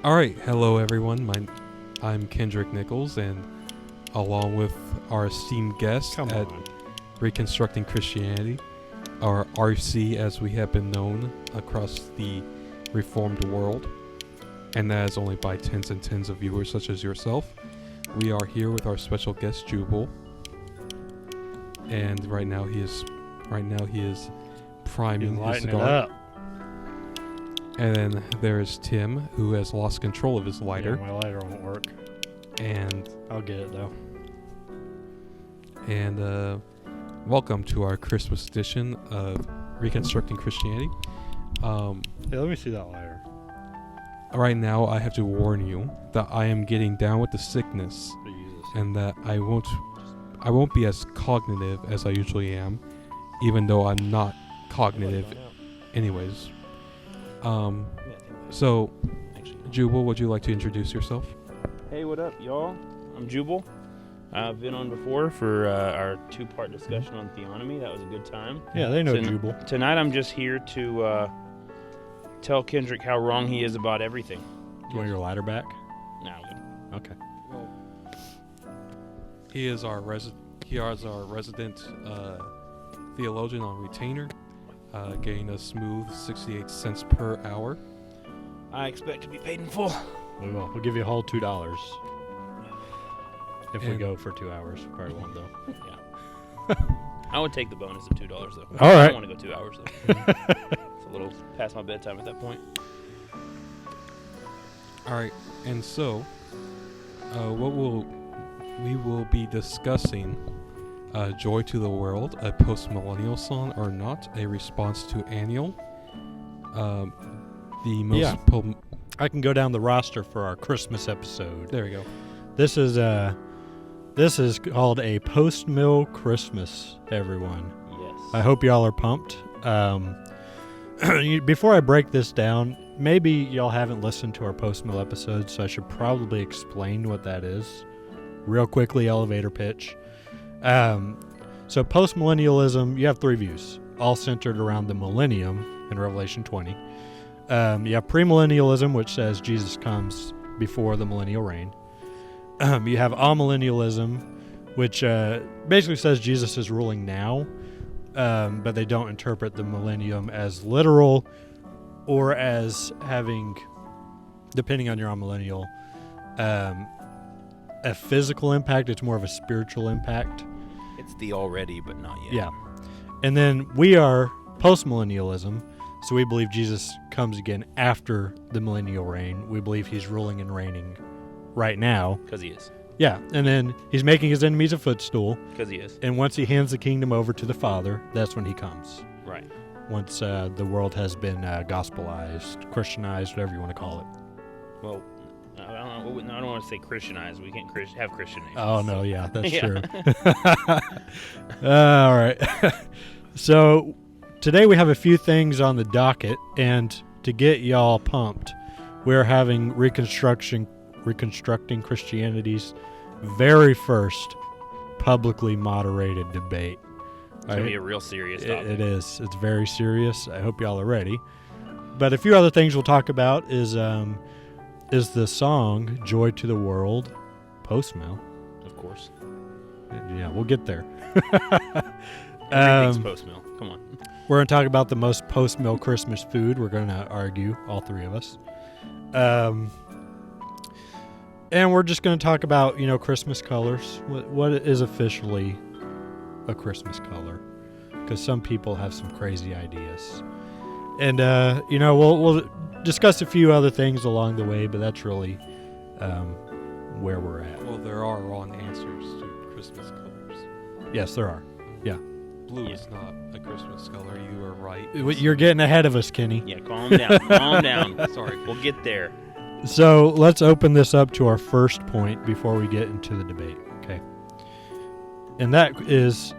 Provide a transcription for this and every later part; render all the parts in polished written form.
All right, hello everyone. I'm Kendrick Nichols, and along with our esteemed guest at Reconstructing Christianity, or RC as we have been known across the Reformed world, and that is only by tens and tens of viewers such as yourself. We are here with our special guest Jubal, and right now he is priming his cigar. And then there's Tim, who has lost control of his lighter. Yeah, my lighter won't work. And I'll get it though. And welcome to our Christmas edition of Reconstructing Christianity. Hey, let me see that lighter. Right now, I have to warn you that I am getting down with the sickness, and that I won't be as cognitive as I usually am, even though I'm not cognitive, anyways. So, Jubal, would you like to introduce yourself? Hey, what up, y'all? I'm Jubal. I've been on before for our two-part discussion on theonomy. That was a good time. Yeah, they know Jubal. Tonight I'm just here to tell Kendrick how wrong he is about everything. Do you want your lighter back? No, I'm good. Okay. He is our resident theologian on retainer, getting a smooth 68 cents per hour. I expect to be paid in full. We will. We'll give you a whole $2 if we go for 2 hours. Probably won't though. Yeah. I would take the bonus of $2 though. All right. I don't want to go 2 hours though. It's a little past my bedtime at that point. All right, and so we will be discussing Joy to the World, a post-millennial song or not, a response to Annual. I can go down the roster for our Christmas episode. There we go. This is called a Postmil Christmas, everyone. Yes. I hope y'all are pumped. Before I break this down, maybe y'all haven't listened to our Postmil episodes, so I should probably explain what that is. Real quickly, elevator pitch. So postmillennialism, you have three views, all centered around the millennium in Revelation 20. You have premillennialism, which says Jesus comes before the millennial reign. You have amillennialism, which basically says Jesus is ruling now, but they don't interpret the millennium as literal or as having, depending on your amillennial, a physical impact. It's more of a spiritual impact. It's the already, but not yet. Yeah. And then we are postmillennialism, so we believe Jesus comes again after the millennial reign. We believe he's ruling and reigning right now. Because he is. Yeah, and then he's making his enemies a footstool. Because he is. And once he hands the kingdom over to the Father, that's when he comes. Right. Once the world has been gospelized, Christianized, whatever you want to call it. Well, I don't want to say Christianized. We can't have Christian names. Oh, no, yeah, that's true. All right. So today we have a few things on the docket, and to get y'all pumped, we're having Reconstructing Christianity's very first publicly moderated debate. It's going to be a real serious topic. It is. It's very serious. I hope y'all are ready. But a few other things we'll talk about is the song Joy to the World, Postmil. Of course. Yeah, we'll get there. Everything's Postmil. Come on. We're going to talk about the most post-mill Christmas food. We're going to argue, all three of us. And we're just going to talk about, Christmas colors. What is officially a Christmas color? Because some people have some crazy ideas. And, we'll discuss a few other things along the way, but that's really where we're at. Well, there are wrong answers to Christmas colors. Yes, there are. Yeah. Blue is not a Christmas color. You are right. You're getting ahead of us, Kenny. Yeah, calm down. Calm down. Sorry. We'll get there. So let's open this up to our first point before we get into the debate, okay? And that is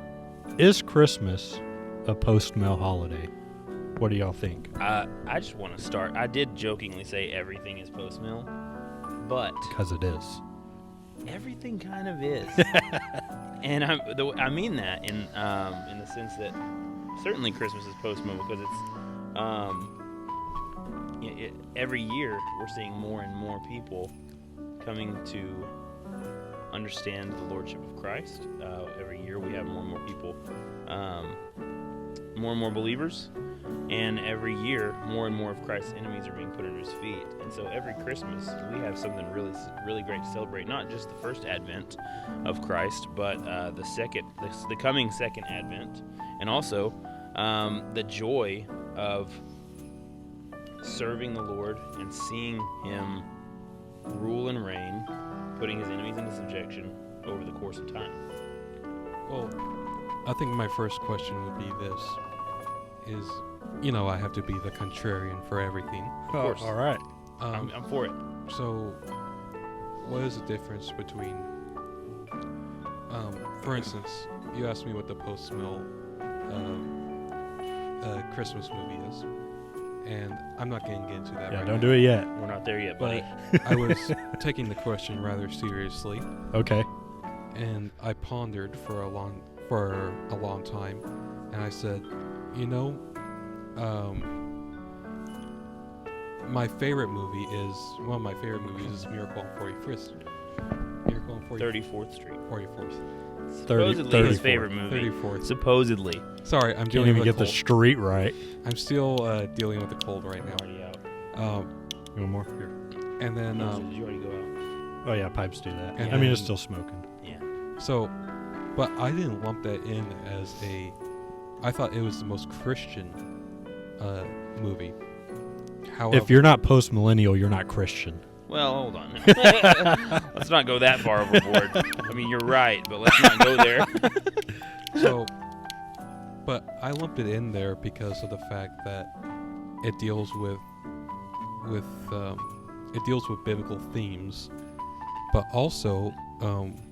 Christmas a post-mill holiday? What do y'all think? I just want to start. I did jokingly say everything is post-mill, but Because it is. everything kind of is. And I mean that in the sense that certainly Christmas is post-mill because it's every year we're seeing more and more people coming to understand the Lordship of Christ. Every year we have more and more people, more and more believers, and every year more and more of Christ's enemies are being put under his feet. And so every Christmas we have something really, really great to celebrate. Not just the first Advent of Christ, but the coming second Advent, and also the joy of serving the Lord and seeing him rule and reign, putting his enemies into subjection over the course of time. Well, I think my first question would be this: is, I have to be the contrarian for everything. Of course. All right. I'm for it. So, what is the difference between, for instance, you asked me what the Postmil Christmas movie is, and I'm not going to get into that Yeah, right don't now. do it yet. We're not there yet, buddy. But I was taking the question rather seriously, Okay. and I pondered for a long time, and I said, my favorite movie is one of my favorite movies is Miracle on 41st. Miracle on 34th Street. 44th. Supposedly his 34th. favorite movie. 34th. Supposedly. Sorry, I'm Can't dealing even with a get the cold. street right. I'm still dealing with the cold right now. Already out. You want more? Here. And then Did you already go out? Oh yeah, pipes do that. And I mean, it's then- still smoking. Yeah. so, but I didn't lump that in as I thought it was the most Christian movie. However, If you're not post-millennial, you're not Christian. Well, hold on. Let's not go that far overboard. I mean, you're right, but let's not go there. So, but I lumped it in there because of the fact that it deals with biblical themes, but also,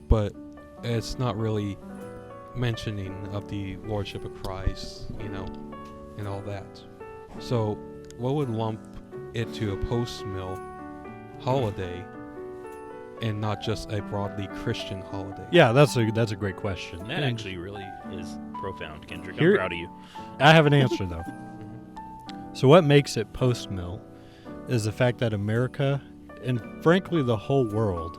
but it's not really mentioning of the Lordship of Christ, and all that. So, what would lump it to a post-mill holiday and not just a broadly Christian holiday? Yeah, that's a great question. That And actually really is profound, Kendrick. Here- I'm proud of you. I have an answer though. So what makes it post-mill is the fact that America, and frankly the whole world,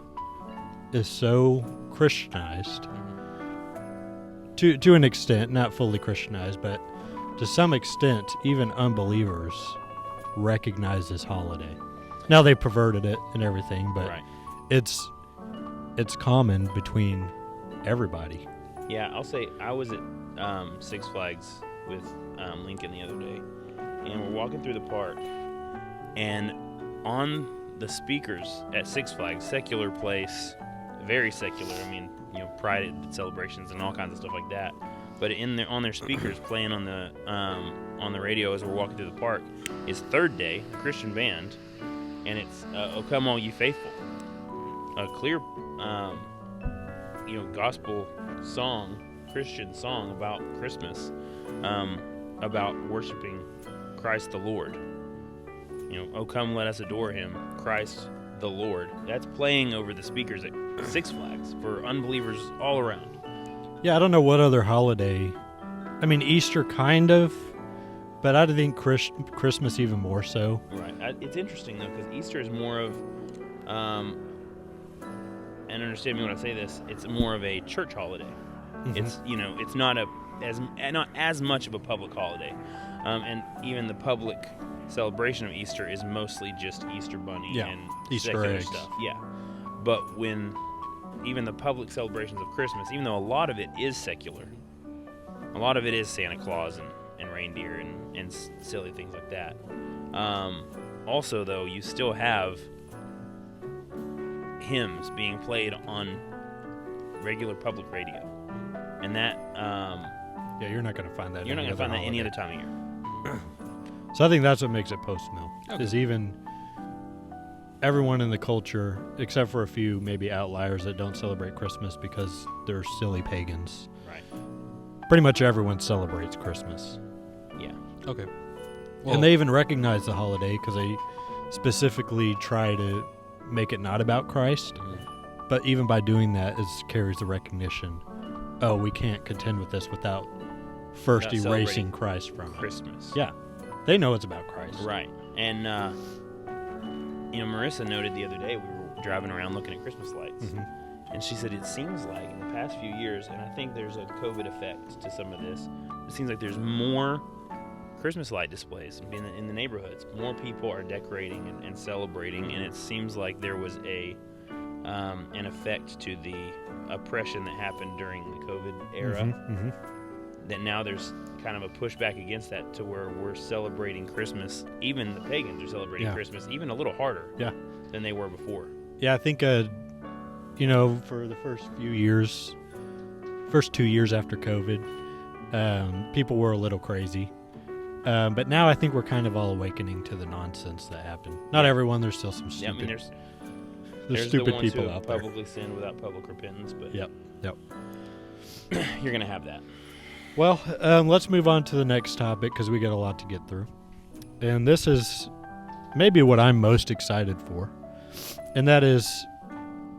is so Christianized to an extent, not fully Christianized, but to some extent, even unbelievers recognize this holiday. Now they perverted it and everything, but Right. it's common between everybody. Yeah, I'll say I was at Six Flags with Lincoln the other day, and we're walking through the park, and on the speakers at Six Flags, secular place, very secular. I mean, pride celebrations and all kinds of stuff like that. But on their speakers, playing on the radio as we're walking through the park, is Third Day, a Christian band, and it's "O Come All Ye Faithful," a clear, gospel song, Christian song about Christmas, about worshiping Christ the Lord. "Oh come, let us adore Him, Christ the Lord." That's playing over the speakers at Six Flags for unbelievers all around. Yeah, I don't know what other holiday. I mean, Easter kind of, but I think Christmas even more so. Right. It's interesting though, because Easter is more of, and understand me when I say this, it's more of a church holiday. Mhm. It's it's not as much of a public holiday, and even the public celebration of Easter is mostly just Easter bunny Yeah, and Easter secular eggs. stuff. Yeah, but when even the public celebrations of Christmas, even though a lot of it is secular, a lot of it is Santa Claus and reindeer and silly things like that. Also, though, you still have hymns being played on regular public radio, and that Yeah, you're not going to find that. you're not going to find that any holiday. other time of year. So I think that's what makes it post-mill. Okay. Is even everyone in the culture, except for a few maybe outliers that don't celebrate Christmas because they're silly pagans. Right. Pretty much everyone celebrates Christmas. Yeah. Okay. And they even recognize the holiday because they specifically try to make it not about Christ. But even by doing that, it carries the recognition, oh, we can't contend with this without first Without erasing celebrating Christ from it. Christmas. Yeah. They know it's about Christ. Right. And, Marissa noted the other day, we were driving around looking at Christmas lights. Mm-hmm. And she said it seems like in the past few years, and I think there's a COVID effect to some of this, it seems like there's more Christmas light displays in the neighborhoods. More people are decorating and celebrating, and it seems like there was an effect to the oppression that happened during the COVID era. Mm-hmm. That now there's kind of a pushback against that to where we're celebrating Christmas. Even the pagans are celebrating Christmas even a little harder than they were before. Yeah, I think, for the first 2 years after COVID, people were a little crazy. But now I think we're kind of all awakening to the nonsense that happened. Not everyone. There's still some stupid. Yeah, I mean, there's the stupid ones people who have out there. publicly sinned without public repentance, but Yep. You're gonna have that. Well, let's move on to the next topic because we got a lot to get through. And this is maybe what I'm most excited for. And that is,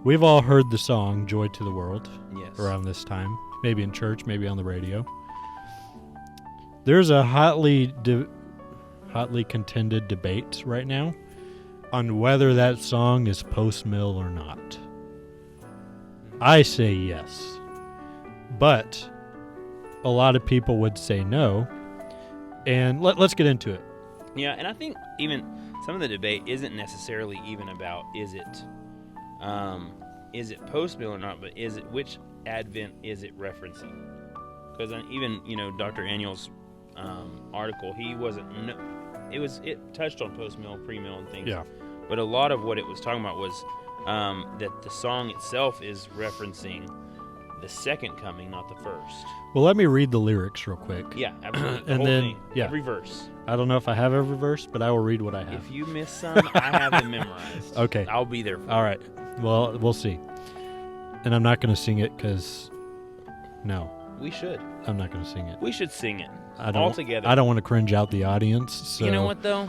we've all heard the song Joy to the World around this time. Maybe in church, maybe on the radio. There's a hotly contended debate right now on whether that song is Postmil or not. I say yes. But a lot of people would say no, and let's get into it. Yeah, and I think even some of the debate isn't necessarily even about is it Postmil or not, but is it which Advent is it referencing? Because even Dr. Annual's article, it touched on Postmil, premill, and things. Yeah. But a lot of what it was talking about was that the song itself is referencing the second coming, not the first. Well, let me read the lyrics real quick. Yeah, absolutely. The And whole then, thing, every verse. I don't know if I have every verse, but I will read what I have. If you miss some, I have them memorized. Okay. I'll be there for All right. Well, we'll see. And I'm not going to sing it because, no, We should. I'm not going to sing it. We should sing it I all together. I don't want to cringe out the audience. So. You know what, though?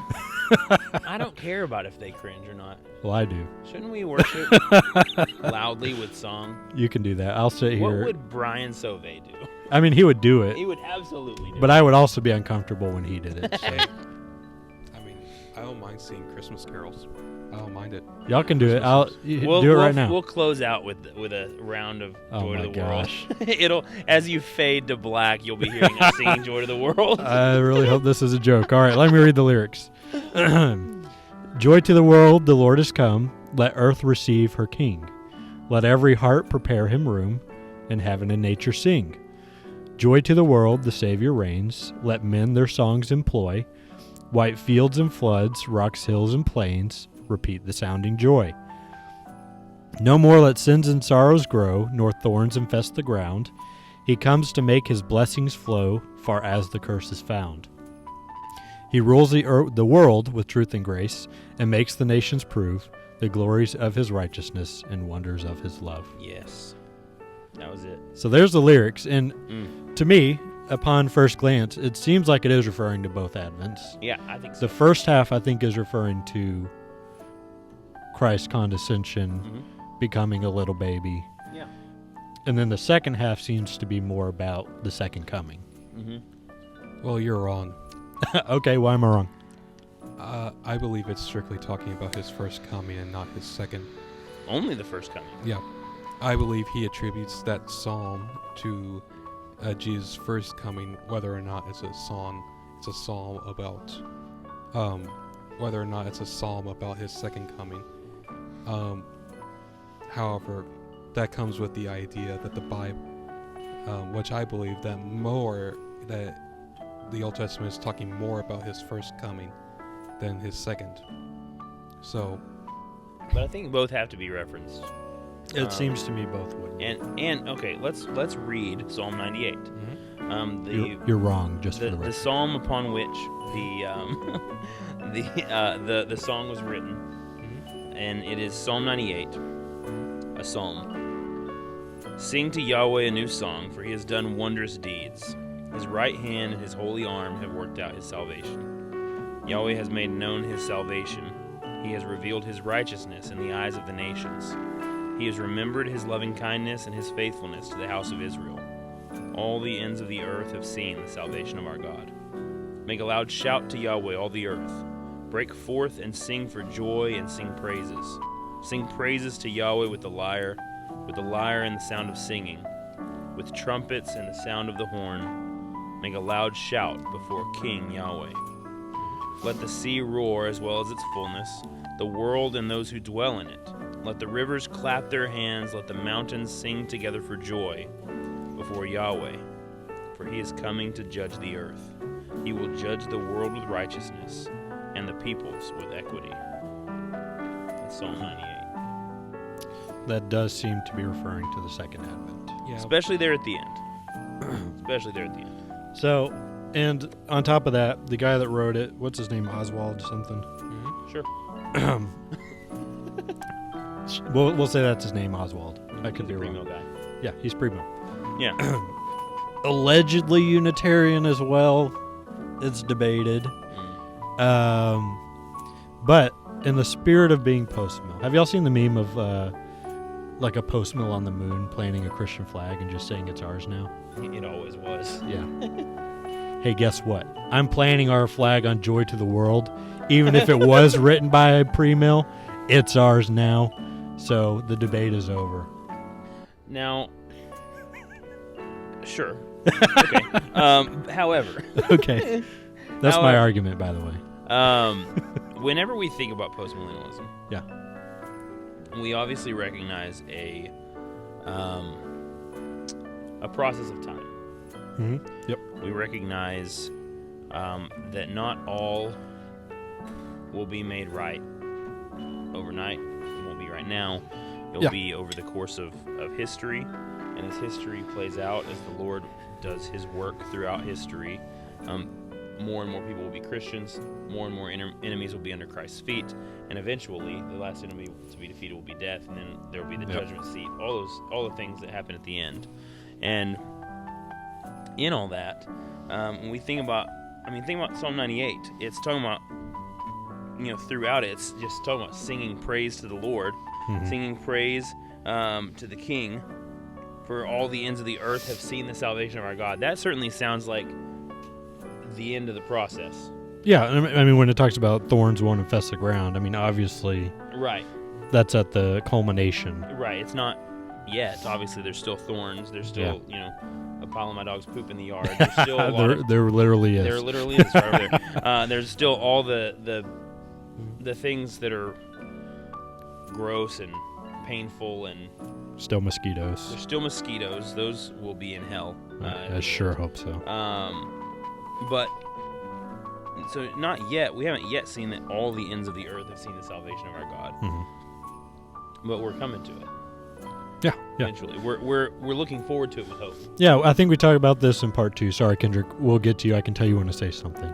I don't care about if they cringe or not. Well, I do. Shouldn't we worship loudly with song? You can do that. I'll sit What here. would Brian Sauvé do? I mean, he would do it, He would absolutely do but it. I would also be uncomfortable when he did it. So. I mean, I don't mind singing Christmas carols. I don't mind it. Y'all can do it. We'll Do it right now. We'll close out with a round of Oh Joy my to the gosh. World. It'll as you fade to black, you'll be hearing us singing Joy to the World. I really hope this is a joke. All right, let me read the lyrics. Joy to the world, the Lord is come. Let earth receive her King. Let every heart prepare him room, and heaven and nature sing. Joy to the world, the Savior reigns. Let men their songs employ. White fields and floods, rocks, hills, and plains, repeat the sounding joy. No more let sins and sorrows grow, nor thorns infest the ground. He comes to make his blessings flow, far as the curse is found. He rules the world with truth and grace, and makes the nations prove the glories of his righteousness and wonders of his love. Yes. That was it. So there's the lyrics, and to me, upon first glance, it seems like it is referring to both Advents. Yeah, I think so. The first half, I think, is referring to Christ's condescension, becoming a little baby. Yeah. And then the second half seems to be more about the second coming. Well, you're wrong. Okay, why am I wrong? I believe it's strictly talking about his first coming and not his second. Only the first coming. Yeah. I believe he attributes that psalm to Jesus' first coming, whether or not it's a psalm about whether or not it's a psalm about his second coming. However, that comes with the idea that the Bible, which I believe that the Old Testament is talking more about his first coming than his second. So, But I think both have to be referenced. It seems to me both would. And okay, let's read Psalm 98. You're wrong, just for the the record. psalm upon which the song was written, and it is Psalm 98, a psalm. Sing to Yahweh a new song, for he has done wondrous deeds. His right hand and his holy arm have worked out his salvation. Yahweh has made known his salvation. He has revealed his righteousness in the eyes of the nations. He has remembered his loving kindness and his faithfulness to the house of Israel. All the ends of the earth have seen the salvation of our God. Make a loud shout to Yahweh, all the earth. Break forth and sing for joy and sing praises. Sing praises to Yahweh with the lyre and the sound of singing, with trumpets and the sound of the horn. Make a loud shout before King Yahweh. Let the sea roar as well as its fullness, the world and those who dwell in it. Let the rivers clap their hands, let the mountains sing together for joy before Yahweh, for he is coming to judge the earth. He will judge the world with righteousness and the peoples with equity. That's Psalm 98. That does seem to be referring to the second advent. Yeah. Especially there at the end. Especially there at the end. So, and on top of that, the guy that wrote it, what's his name, Oswald something? Mhm. Sure. We'll say that's his name, Oswald. I could be He's a wrong. Primo guy. Yeah, he's Primo. Yeah. Allegedly Unitarian as well. It's debated. But in the spirit of being Postmil, have y'all seen the meme of like a Postmil on the moon planting a Christian flag and just saying it's ours now? It always was. Yeah. Hey, guess what? I'm planting our flag on Joy to the World. Even if it was written by a pre-mill, it's ours now. So the debate is over. Now, sure. Okay. However. Okay. That's my argument, by the way. Whenever we think about postmillennialism, Yeah. we obviously recognize a process of time. Mm-hmm. Yep. We recognize that not all will be made right overnight. It won't be right now. It'll be over the course of history. And as history plays out, as the Lord does his work throughout history, more and more people will be Christians, more and more enemies will be under Christ's feet, and eventually the last enemy to be defeated will be death, and then there will be the judgment seat, all the things that happen at the end. And in all that, when we think about Psalm 98, it's talking about, throughout it, it's just talking about singing praise to the Lord, singing praise to the King, for all the ends of the earth have seen the salvation of our God. That certainly sounds like the end of the process. Yeah, I mean, when it talks about thorns won't infest the ground, I mean, obviously, Right. that's at the culmination. Right. It's not yet. Obviously, there's still thorns. There's still, a pile of my dog's poop in the yard. There's still a lot there literally is. There literally is right over there. There's still all the things that are gross and painful, and Still mosquitoes. there's still mosquitoes. Those will be in hell. I sure hope so. But so not yet. We haven't yet seen that all the ends of the earth have seen the salvation of our God. But we're coming to it Yeah. eventually. We're looking forward to it with hope. Yeah, I think we talked about this in part 2. Sorry, Kendrick. We'll get to you. I can tell you when to say something.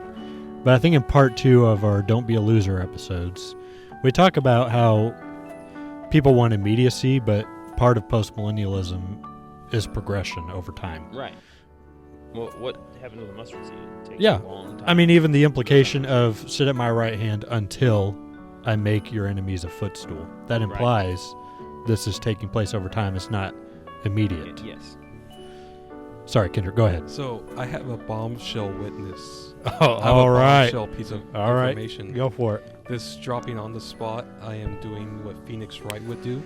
But I think in part 2 of our Don't Be a Loser episodes, we talk about how people want immediacy, but part of postmillennialism is progression over time. Right. Well, what happened with the mustard seed? It takes Yeah. a long time. I mean, even the implication of sit at my right hand until I make your enemies a footstool. That implies this is taking place over time. It's not immediate. Yes. Sorry, Kendrick, go ahead. So I have a bombshell witness. Oh, I have all a right. bombshell piece of All right. information. Go for it. This dropping on the spot, I am doing what Phoenix Wright would do,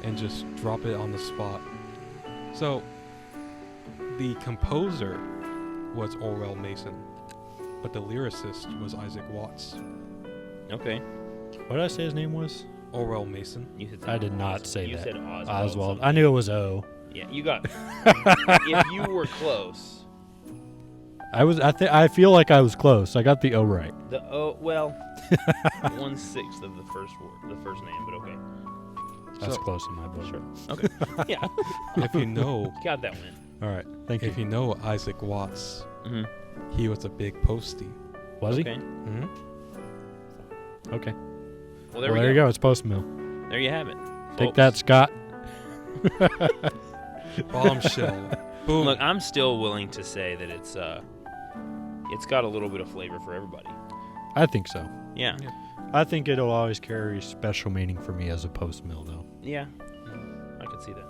and just drop it on the spot. So, the composer was Orwell Mason, but the lyricist was Isaac Watts. Okay. What did I say his name was? Orwell Mason. You said I did not Oswald. say You that. said Oswald. Oswald. I knew it was O. Yeah, you got. If you were close, I feel like I was close. I got the O right. the O. Well, 1/6 of the first word, the first name, but okay. That's So- close in my book. Sure. Okay. Yeah. If you know, Got that one. All right. Thank you. if you know Isaac Watts, Mm-hmm. he was a big postie. Was he? Okay. Mm-hmm. Okay. Well, there Well, we there go. you go. It's Postmil. There you have it. Take folks. that, Scott. Bombshell. Boom. Look, I'm still willing to say that it's got a little bit of flavor for everybody. I think so. Yeah. Yeah. I think it'll always carry special meaning for me as a Postmil, though. Yeah. I can see that.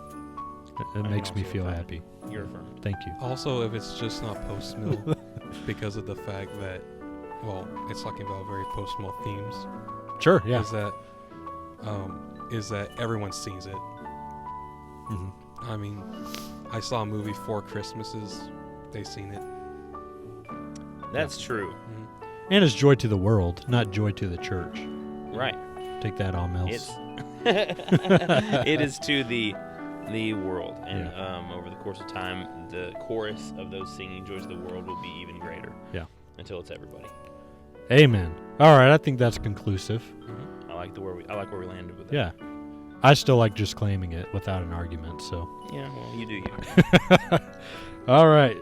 It I makes can me also feel affirm it. happy. You're affirmed. Thank you. Also, if it's just not post mill, because of the fact that, well, it's talking about very post-mill themes. Sure, yeah. Is that everyone sees it. Mhm. I mean, I saw a movie 4 Christmases. They seen it. That's true. And it's joy to the world, not joy to the church. Right. Take that, all Mills. It's it is to the world, and over the course of time, the chorus of those singing "Joys of the World" will be even greater. Yeah. Until it's everybody. Amen. All right, I think that's conclusive. I like where we landed with that. Yeah. I still like just claiming it without an argument, so. Yeah, well, you do you. All right.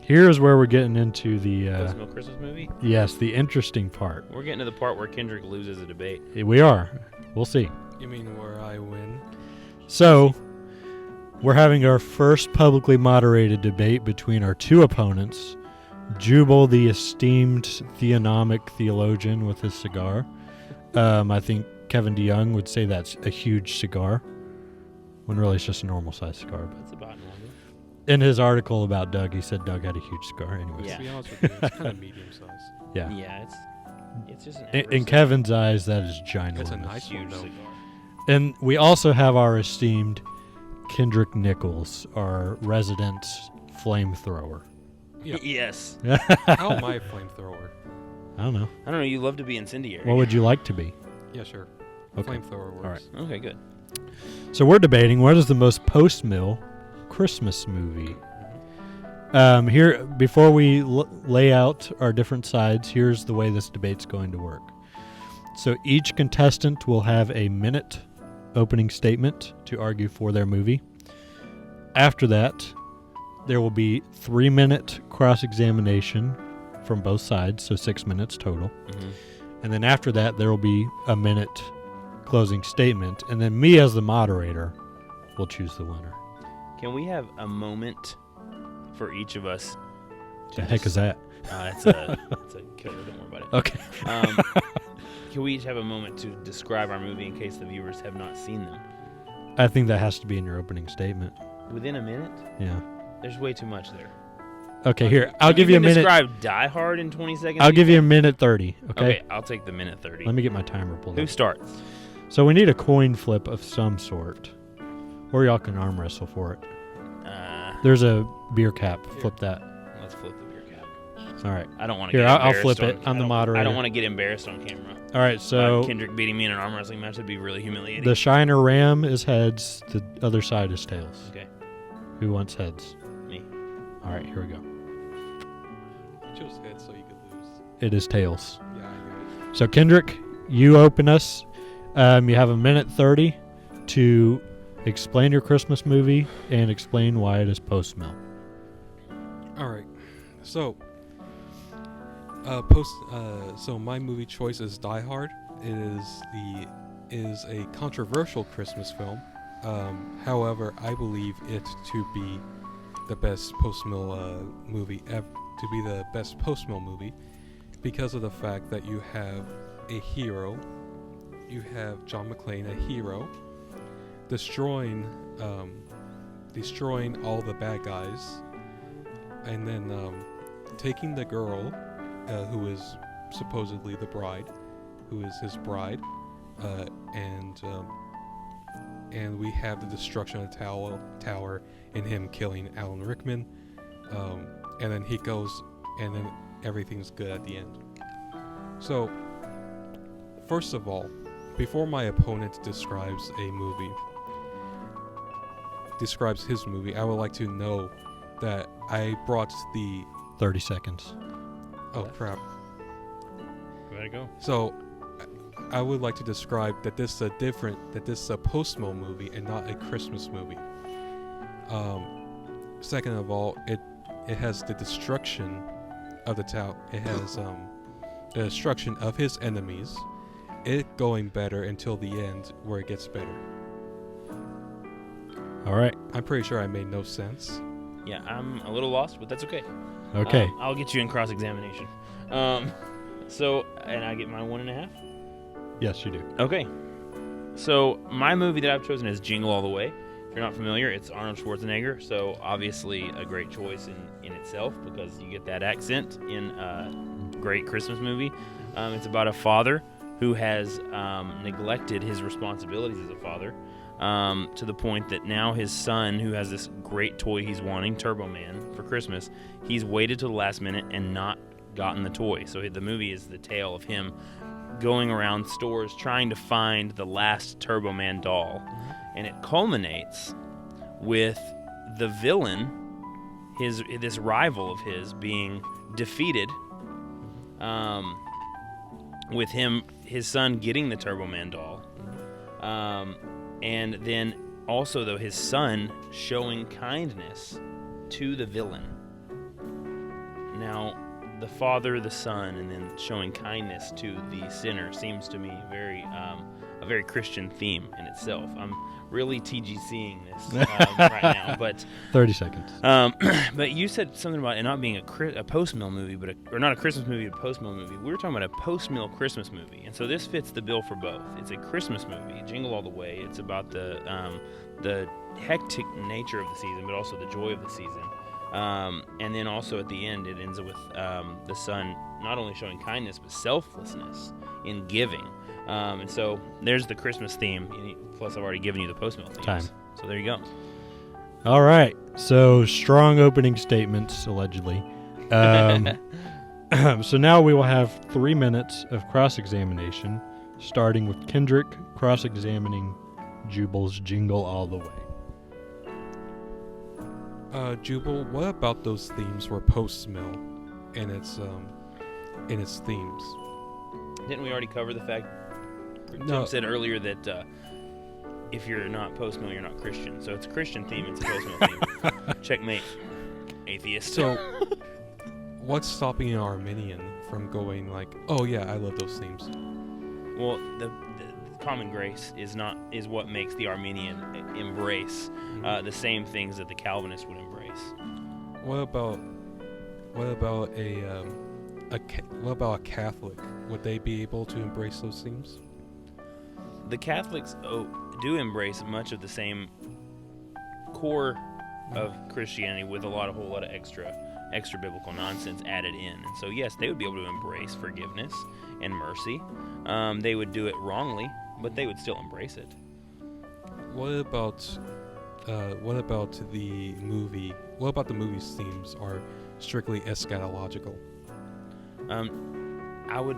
Here's where we're getting into the Postmil Christmas movie? yes, the interesting part. We're getting to the part where Kendrick loses a debate. We are. We'll see. You mean where I win? So, we're having our first publicly moderated debate between our two opponents, Jubal, the esteemed theologian with his cigar. I think Kevin DeYoung would say that's a huge cigar, when really it's just a normal-sized cigar. But That's about normal. in his article about Doug, he said Doug had a huge cigar. Anyways, Yeah. To be honest with you, it's kind of medium size. yeah. Yeah, it's just an In average Kevin's eyes, that is ginormous. It's a nice huge one, though. cigar. And we also have our esteemed Kendrick Nichols, our resident flamethrower. Yep. Yes. How am I a flamethrower? I don't know. I don't know. You love to be incendiary. What would you like to be? Yeah, sure. Okay. Flamethrower works. All right. Okay, good. So we're debating what is the most post-mill Christmas movie. Here, before we lay out our different sides, here's the way this debate's going to work. So each contestant will have a minute opening statement to argue for their movie. After that, there will be 3-minute cross-examination from both sides, so 6 minutes total. Mm-hmm. And then after that, there will be a minute closing statement. And then me as the moderator will choose the winner. Can we have a moment for each of us? The heck is that? It's a killer. Don't worry about it. Okay. Can we each have a moment to describe our movie in case the viewers have not seen them? I think that has to be in your opening statement. Within a minute? Yeah. There's way too much there. Okay, here. I'll give you a minute. Describe Die Hard in 20 seconds. I'll give you a minute 30. Okay. I'll take the minute 30. Let me get my timer pulled Who up. starts? So we need a coin flip of some sort. Or y'all can arm wrestle for it. There's a beer cap. Here. Flip that. Let's flip the beer cap. All right. I don't want to Here, get I'll embarrassed. flip it. I'm the moderator. I don't want to get embarrassed on camera. All right, so Kendrick beating me in an arm wrestling match would be really humiliating. the Shiner Ram is heads. The other side is tails. Okay. Who wants heads? Me. All right, here we go. You chose head so you could lose. It is tails. Yeah, I get it. So Kendrick, you open us. You have a minute 30 to explain your Christmas movie and explain why it is post-mill. All right. So, so my movie choice is Die Hard. It is a controversial Christmas film. However, I believe it to be the best post-mill movie to be the best post-mill movie because of the fact that you have a hero. You have John McClane, a hero, destroying all the bad guys, and then taking the girl who is supposedly the bride, who is his bride, and we have the destruction of the tower and him killing Alan Rickman, and then he goes, and then everything's good at the end. So, first of all, before my opponent describes his movie, I would like to know that I brought the 30 seconds. oh crap. There you go. So I would like to describe that this is a post-mill movie and not a Christmas movie. Second of all, it has the destruction of the tower. It has the destruction of his enemies. It going better until the end, where it gets better. All right. I'm pretty sure I made no sense. Yeah, I'm a little lost, but that's okay. Okay. I'll get you in cross-examination. So, and I get my 1.5? Yes, you do. Okay. So, my movie that I've chosen is Jingle All the Way. If you're you're not familiar, it's Arnold Schwarzenegger. So obviously a great choice in itself because you get that accent in a great Christmas movie. It's about a father who has neglected his responsibilities as a father to the point that now his son, who has this great toy he's wanting, Turbo Man, for Christmas, he's waited till the last minute and not gotten the toy. So the movie is the tale of him going around stores trying to find the last Turbo Man doll. And it culminates with the villain, this rival of his, being defeated, with his son getting the Turbo Man doll. And then also, though, his son showing kindness to the villain. Now, the father, the son, and then showing kindness to the sinner seems to me a very Christian theme in itself. I'm really TGCing this right now, but 30 seconds. But you said something about it not being a Postmil movie, or not a Christmas movie, a Postmil movie. We were talking about a Postmil Christmas movie, and so this fits the bill for both. It's a Christmas movie, Jingle All the Way. It's about the hectic nature of the season, but also the joy of the season. And then also at the end, it ends up with the son not only showing kindness, but selflessness in giving. And so there's the Christmas theme. Plus, I've already given you the Postmil themes. Time. So there you go. All right. So strong opening statements, allegedly. So now we will have 3 minutes of cross-examination, starting with Kendrick cross-examining Jubal's Jingle All the Way. Jubal, what about those themes were Postmil and its themes? Didn't we already cover the fact? No. Tim said earlier that if you're not Postmil, you're not Christian. So it's a Christian theme. It's a Postmil theme. Checkmate, atheist. So, what's stopping an Arminian from going like, "Oh yeah, I love those themes"? Well, the common grace is what makes the Arminian embrace the same things that the Calvinist would embrace. What about a Catholic? Would they be able to embrace those themes? The Catholics do embrace much of the same core of Christianity with a whole lot of extra biblical nonsense added in. And so yes, they would be able to embrace forgiveness and mercy. They would do it wrongly, but they would still embrace it. What about the movie? What about the movie's themes are strictly eschatological? I would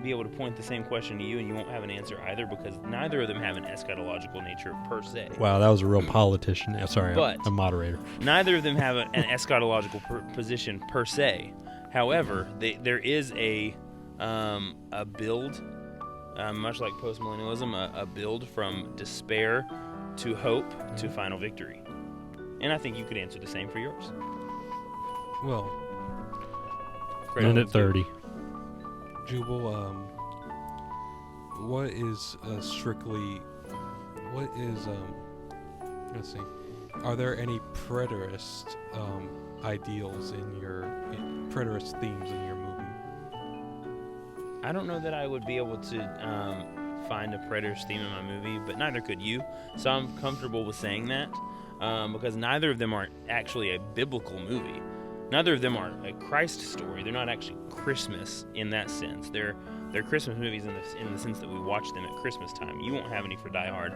be able to point the same question to you, and you won't have an answer either, because neither of them have an eschatological nature per se. Wow, that was a real politician. Sorry, But a moderator. Neither of them have an eschatological position per se. However, there is a build, much like postmillennialism, a build from despair to hope to final victory. And I think you could answer the same for yours. Well, Minute 30. Jubal, let's see, are there any preterist ideals preterist themes in your movie? I don't know that I would be able to find a preterist theme in my movie, but neither could you. So I'm comfortable with saying that because neither of them are actually a biblical movie. Neither of them are a Christ story. They're not actually Christmas in that sense. They're Christmas movies in the sense that we watch them at Christmas time. You won't have any for Die Hard.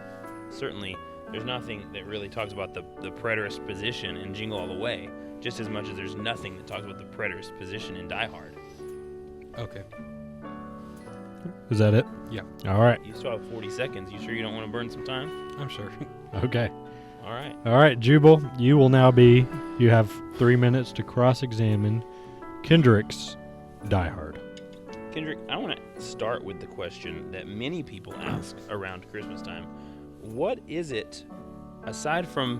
Certainly, there's nothing that really talks about the preterist position in Jingle All the Way, just as much as there's nothing that talks about the preterist position in Die Hard. Okay. Is that it? Yeah. All right. You still have 40 seconds. You sure you don't want to burn some time? I'm sure. Okay. All right. All right, Jubal, you have 3 minutes to cross-examine Kendrick's Die Hard. Kendrick, I want to start with the question that many people ask around Christmas time. What is it, aside from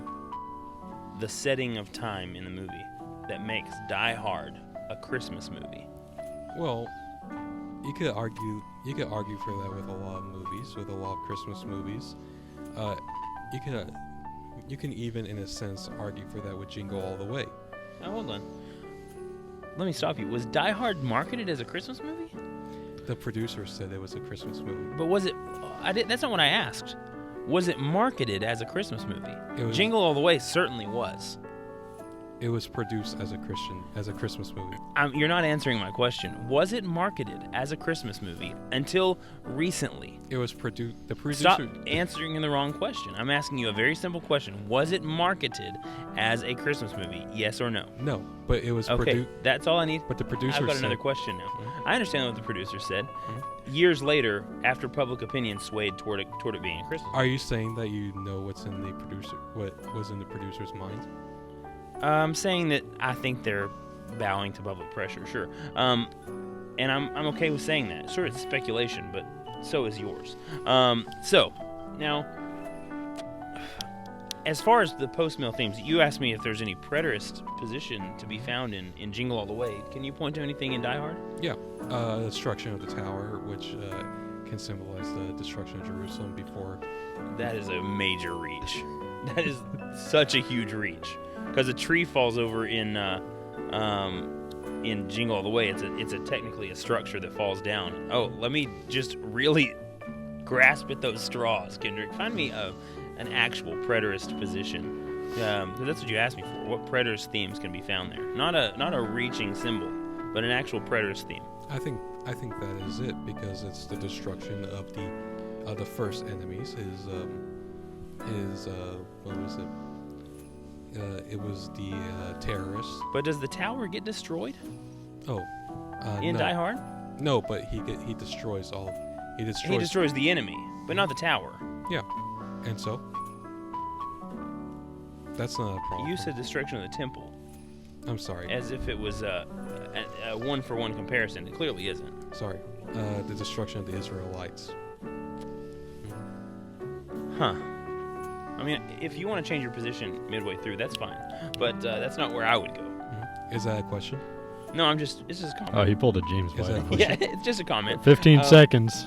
the setting of time in the movie, that makes Die Hard a Christmas movie? Well, you could argue for that with a lot of movies, with a lot of Christmas movies. You can even, in a sense, argue for that with Jingle All the Way. Now, hold on. Let me stop you. Was Die Hard marketed as a Christmas movie? The producer said it was a Christmas movie. But was it? That's not what I asked. Was it marketed as a Christmas movie? It was, Jingle All the Way certainly was. It was produced as a Christmas movie. You're not answering my question. Was it marketed as a Christmas movie until recently? It was produced. The producer. Stop answering the wrong question. I'm asking you a very simple question. Was it marketed as a Christmas movie? Yes or no? No, but it was Okay, produced. that's all I need. But the producer I've got said. another question now. Mhm. I understand what the producer said. Mhm. Years later, after public opinion swayed toward it being a Christmas Are you saying that you know what was in the producer's mind? I'm saying that I think they're bowing to public pressure, sure. And I'm okay with saying that. Sure, it's speculation, but so is yours. So, now, as far as the Postmil themes, you asked me if there's any preterist position to be found in Jingle All the Way. Can you point to anything in Die Hard? Yeah, destruction of the tower, which can symbolize the destruction of Jerusalem before. That is a major reach. That is such a huge reach. Because a tree falls over in Jingle All the Way. It's technically a structure that falls down. Oh, let me just really grasp at those straws, Kendrick. Find me an actual preterist position. 'Cause that's what you asked me for. What preterist themes can be found there? Not a reaching symbol, but an actual preterist theme. I think that is it, because it's the destruction of the first enemies. His what was it? It was the terrorists. But does the tower get destroyed Oh, in no. Die Hard? No, but he destroys all. He He destroys the enemy, but not the tower. Yeah, and so that's not a problem. You said destruction of the temple, I'm sorry. as if it was a one-for-one comparison. It clearly isn't. Sorry. The destruction of the Israelites. Huh. I mean, if you want to change your position midway through, that's fine. But that's not where I would go. Mm-hmm. Is that a question? No, it's just a Oh, comment. he pulled a James Is White. that a on us. question? Yeah, it's just a comment. 15 seconds.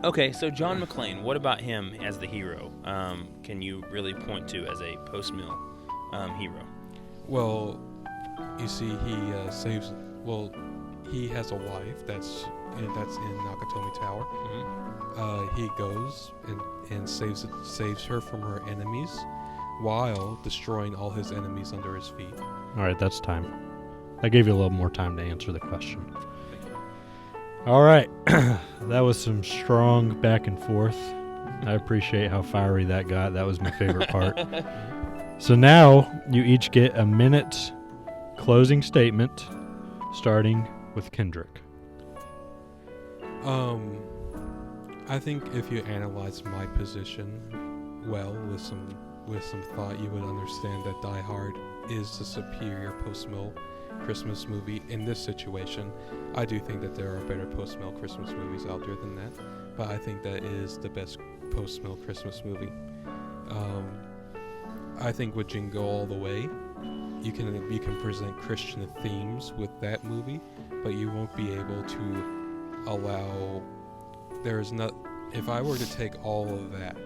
Okay, so John McClane, what about him as the hero? Can you really point to as a Postmil hero? Well, you see, he saves. Well, he has a wife that's in Nakatomi Tower. Mm-hmm. He goes and saves her from her enemies, while destroying all his enemies under his feet. All right, that's time. I gave you a little more time to answer the question. All right. That was some strong back and forth. I appreciate how fiery that got. That was my favorite part. So now you each get a minute closing statement, starting with Kendrick. I think if you analyze my position well with some thought, you would understand that Die Hard is the superior Postmil Christmas movie in this situation. I do think that there are better Postmil Christmas movies out there than that, but I think that is the best Postmil Christmas movie. I think with Jingle All the Way, you can present Christian themes with that movie, but you won't be able to allow. If I were to take all of that,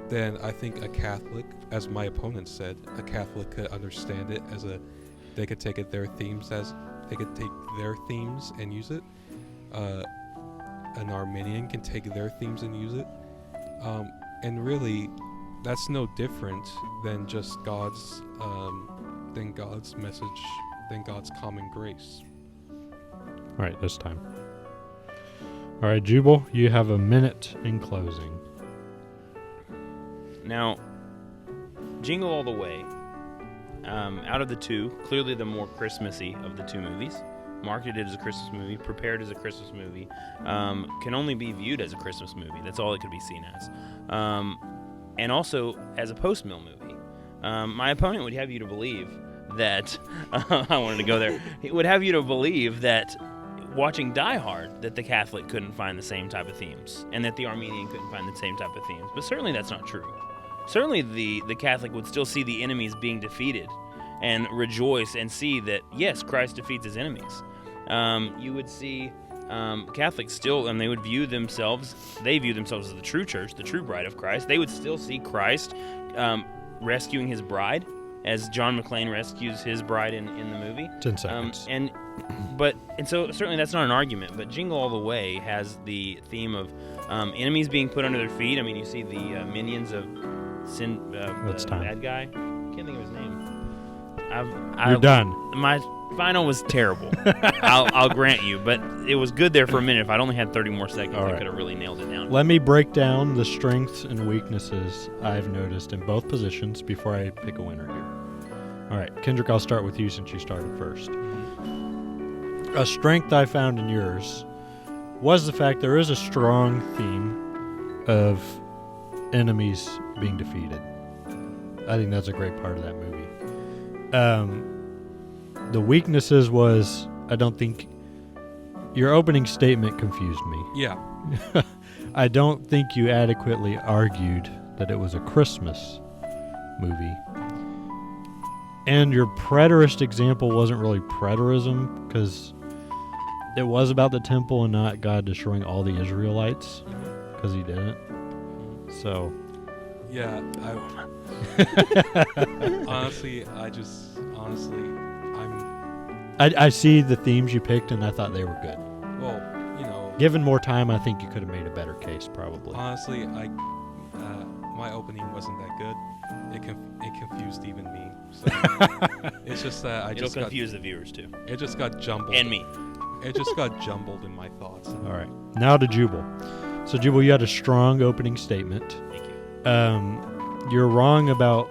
then I think a Catholic, as my opponent said, a Catholic could understand it as they could take their themes and use it. An Arminian can take their themes and use it. And really, that's no different than just God's message, than God's common grace. All right, this time. All right, Jubal, you have a minute in closing. Now, Jingle All the Way, out of the two, clearly the more Christmassy of the two movies, marketed as a Christmas movie, prepared as a Christmas movie, can only be viewed as a Christmas movie. That's all it could be seen as. And also as a Postmil movie. My opponent would have you to believe that, I wanted to go there, it would have you to believe that watching Die Hard, that the Catholic couldn't find the same type of themes, and that the Armenian couldn't find the same type of themes. But certainly that's not true. Certainly the Catholic would still see the enemies being defeated and rejoice and see that, yes, Christ defeats his enemies. You would see Catholics still, and they view themselves as the true church, the true bride of Christ. They would still see Christ rescuing his bride as John McClane rescues his bride in the movie. 10 seconds. And so certainly that's not an argument, but Jingle All the Way has the theme of enemies being put under their feet. I mean, you see the minions of That's the time. bad guy. I can't think of his name. You're done. My final was terrible. I'll grant you, but it was good there for a minute. If I'd only had 30 more seconds, All I right. could have really nailed it down. Let me break down the strengths and weaknesses I've noticed in both positions before I pick a winner here. All right, Kendrick, I'll start with you since you started first. A strength I found in yours was the fact there is a strong theme of enemies being defeated. I think that's a great part of that movie. The weaknesses was, I don't think your opening statement confused me. Yeah. I don't think you adequately argued that it was a Christmas movie. And your preterist example wasn't really preterism because it was about the temple and not God destroying all the Israelites because he didn't. So, Yeah. Honestly, I see the themes you picked and I thought they were good. well, you know, Given more time, I think you could have made a better case probably. honestly, my opening wasn't that good. It confused even me. So it's just that It'll confuse the viewers too, it just got jumbled. and me. It just got jumbled in my thoughts. All right. Now to Jubal. So, Jubal, you had a strong opening statement. Thank you. You're wrong about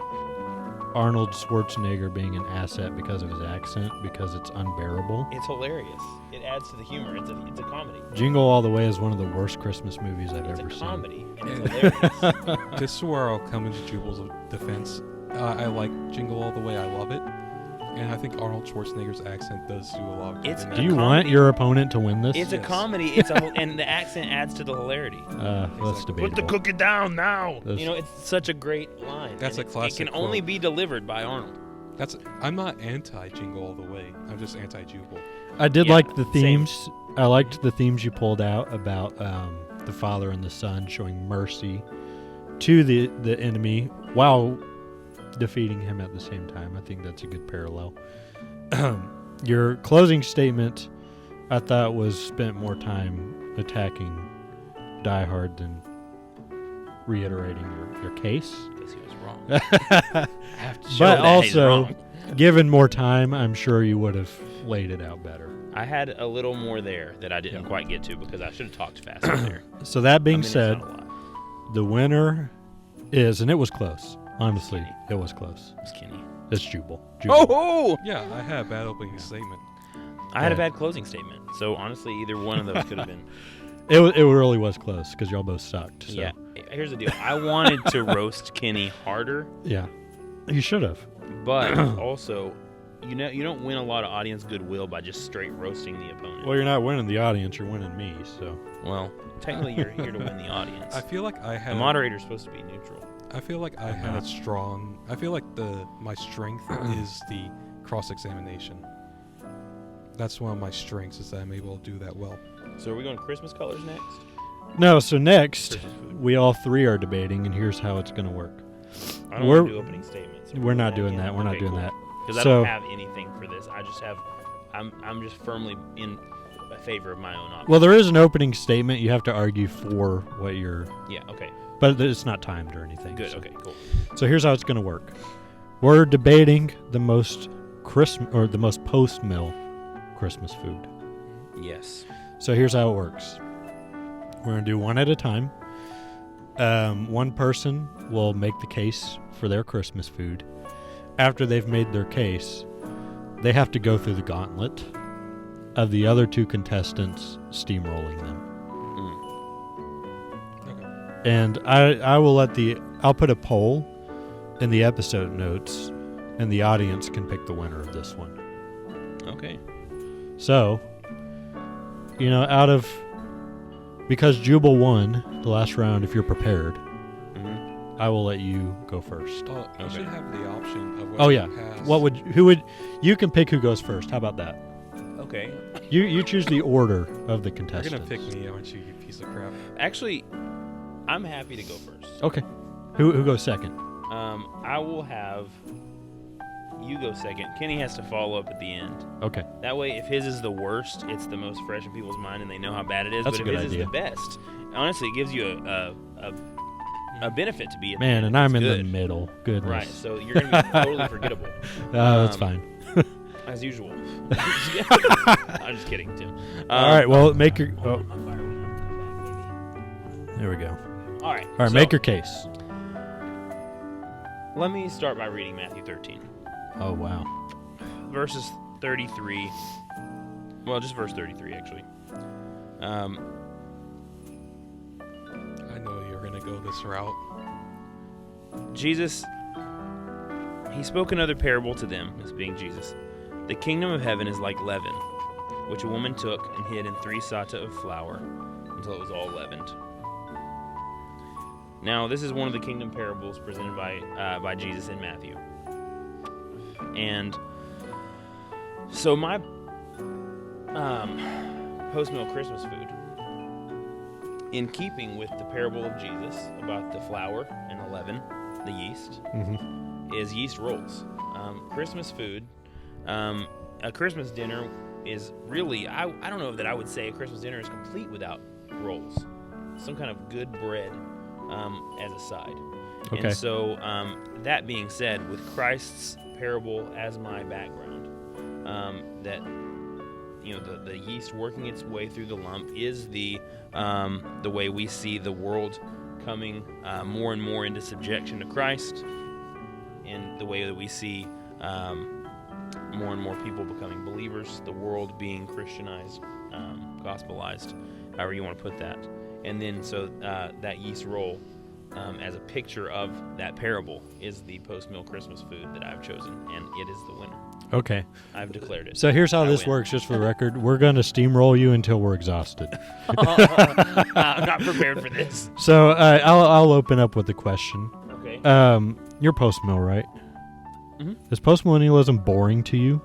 Arnold Schwarzenegger being an asset because of his accent, because it's unbearable. It's hilarious. It adds to the humor. It's a comedy. Jingle All the Way is one of the worst Christmas movies I've It's ever a seen. comedy, and it's hilarious. This is where I'll come into Jubal's defense. I like Jingle All the Way. I love it. And I think Arnold Schwarzenegger's accent does do a lot of good It's in a Do that. you want comedy. your opponent to win this? It's a Yes. comedy. And the accent adds to the hilarity. That's Exactly. debatable. Put the cookie down now. That's- You know, it's such a great line. That's and a classic It can only quote. be delivered by Arnold. I'm not anti Jingle All the Way. I'm just anti Jubal. I did Yeah, like the same. themes. I liked the themes you pulled out about the father and the son showing mercy to the enemy while defeating him at the same time. I think that's a good parallel. Your closing statement, I thought, was spent more time attacking Die Hard than reiterating your case. Because he was wrong. I have to show But that he's also, wrong. given more time, I'm sure you would have laid it out better. I had a little more there that I didn't quite get to because I should have talked faster there. So that being I mean, it's said, not a lot. the winner is, and it was close. Honestly, it was close. It was Kenny. It's Jubal. Jubal. Oh! Yeah, I had a bad opening statement. I had a Yeah. bad closing statement. So honestly, either one of those could have been. It really was close because y'all both sucked. So. Yeah. Here's the deal. I wanted to roast Kenny harder, Yeah. You should have. but also, you don't win a lot of audience goodwill by just straight roasting the opponent. Well, you're not winning the audience. You're winning me. So. Well, technically, you're here to win the audience. I feel like I had The moderator's supposed to be neutral. I feel like I had a strong. I feel like my strength is the cross-examination. That's one of my strengths, is that I'm able to do that well. So are we going Christmas colors next? No. So next, Christmas food. we all three are debating, and here's how it's going to work. I don't We're- want to do opening statements. We're not doing that. We're not doing that. Because I So- don't have anything for this. I just have. I'm just firmly in favor of my own option. Well, there is an opening statement. You have to argue for what you're, Yeah. Okay. but it's not timed or anything. Good. so. Okay. Cool. So here's how it's going to work. We're debating the most post-mill Christmas food. Yes. So here's how it works. We're going to do one at a time. One person will make the case for their Christmas food. After they've made their case, they have to go through the gauntlet of the other two contestants steamrolling them. Okay. And I'll put a poll in the episode notes, and the audience can pick the winner of this one. Okay. So, because Jubal won the last round, if you're prepared, Mm-hmm. I will let you go first. Oh, you Okay. should have the option of Oh yeah. pass. You can pick who goes first. How about that? Okay. You choose the order of the You're contestants. gonna pick me, aren't you, you piece of crap? Actually, I'm happy to go first. Okay. Who goes second? I will have you go second. Kenny has to follow up at the end. Okay. That way, if his is the worst, it's the most fresh in people's mind, and they know how bad it is. That's but a if good his idea. is the best, honestly, it gives you a benefit to be at the Man, end and if I'm it's in good. the middle. Goodness. Right, so you're going to be totally forgettable. That's fine. As usual. I'm just kidding, Tim. All right, well, make your... Oh. There we go. All right. All right, so make your case. Let me start by reading Matthew 13. Oh, wow. Verses 33. Well, just verse 33, actually. I know you're going to go this route. Jesus, he spoke another parable to them, this being Jesus. The kingdom of heaven is like leaven, which a woman took and hid in 3 sata of flour until it was all leavened. Now, this is one of the kingdom parables presented by Jesus in Matthew. And so my post-meal Christmas food, in keeping with the parable of Jesus about the flour and the leaven, the yeast, is yeast rolls. Christmas food, a Christmas dinner is really, I don't know that I would say a Christmas dinner is complete without rolls. Some kind of good bread as a side. Okay. And so, that being said, with Christ's parable as my background, that the yeast working its way through the lump is the way we see the world coming more and more into subjection to Christ, and the way that we see more and more people becoming believers, the world being Christianized, gospelized, however you want to put that. And then so that yeast roll, as a picture of that parable, is the post-meal Christmas food that I've chosen, and it is the winner. Okay. I've declared it. So here's how this win. works, just for the record. We're going to steamroll you until we're exhausted. I'm not prepared for this. So I'll open up with a question. Okay. You're post-mill, right? Mhm. Is post-millennialism boring to you?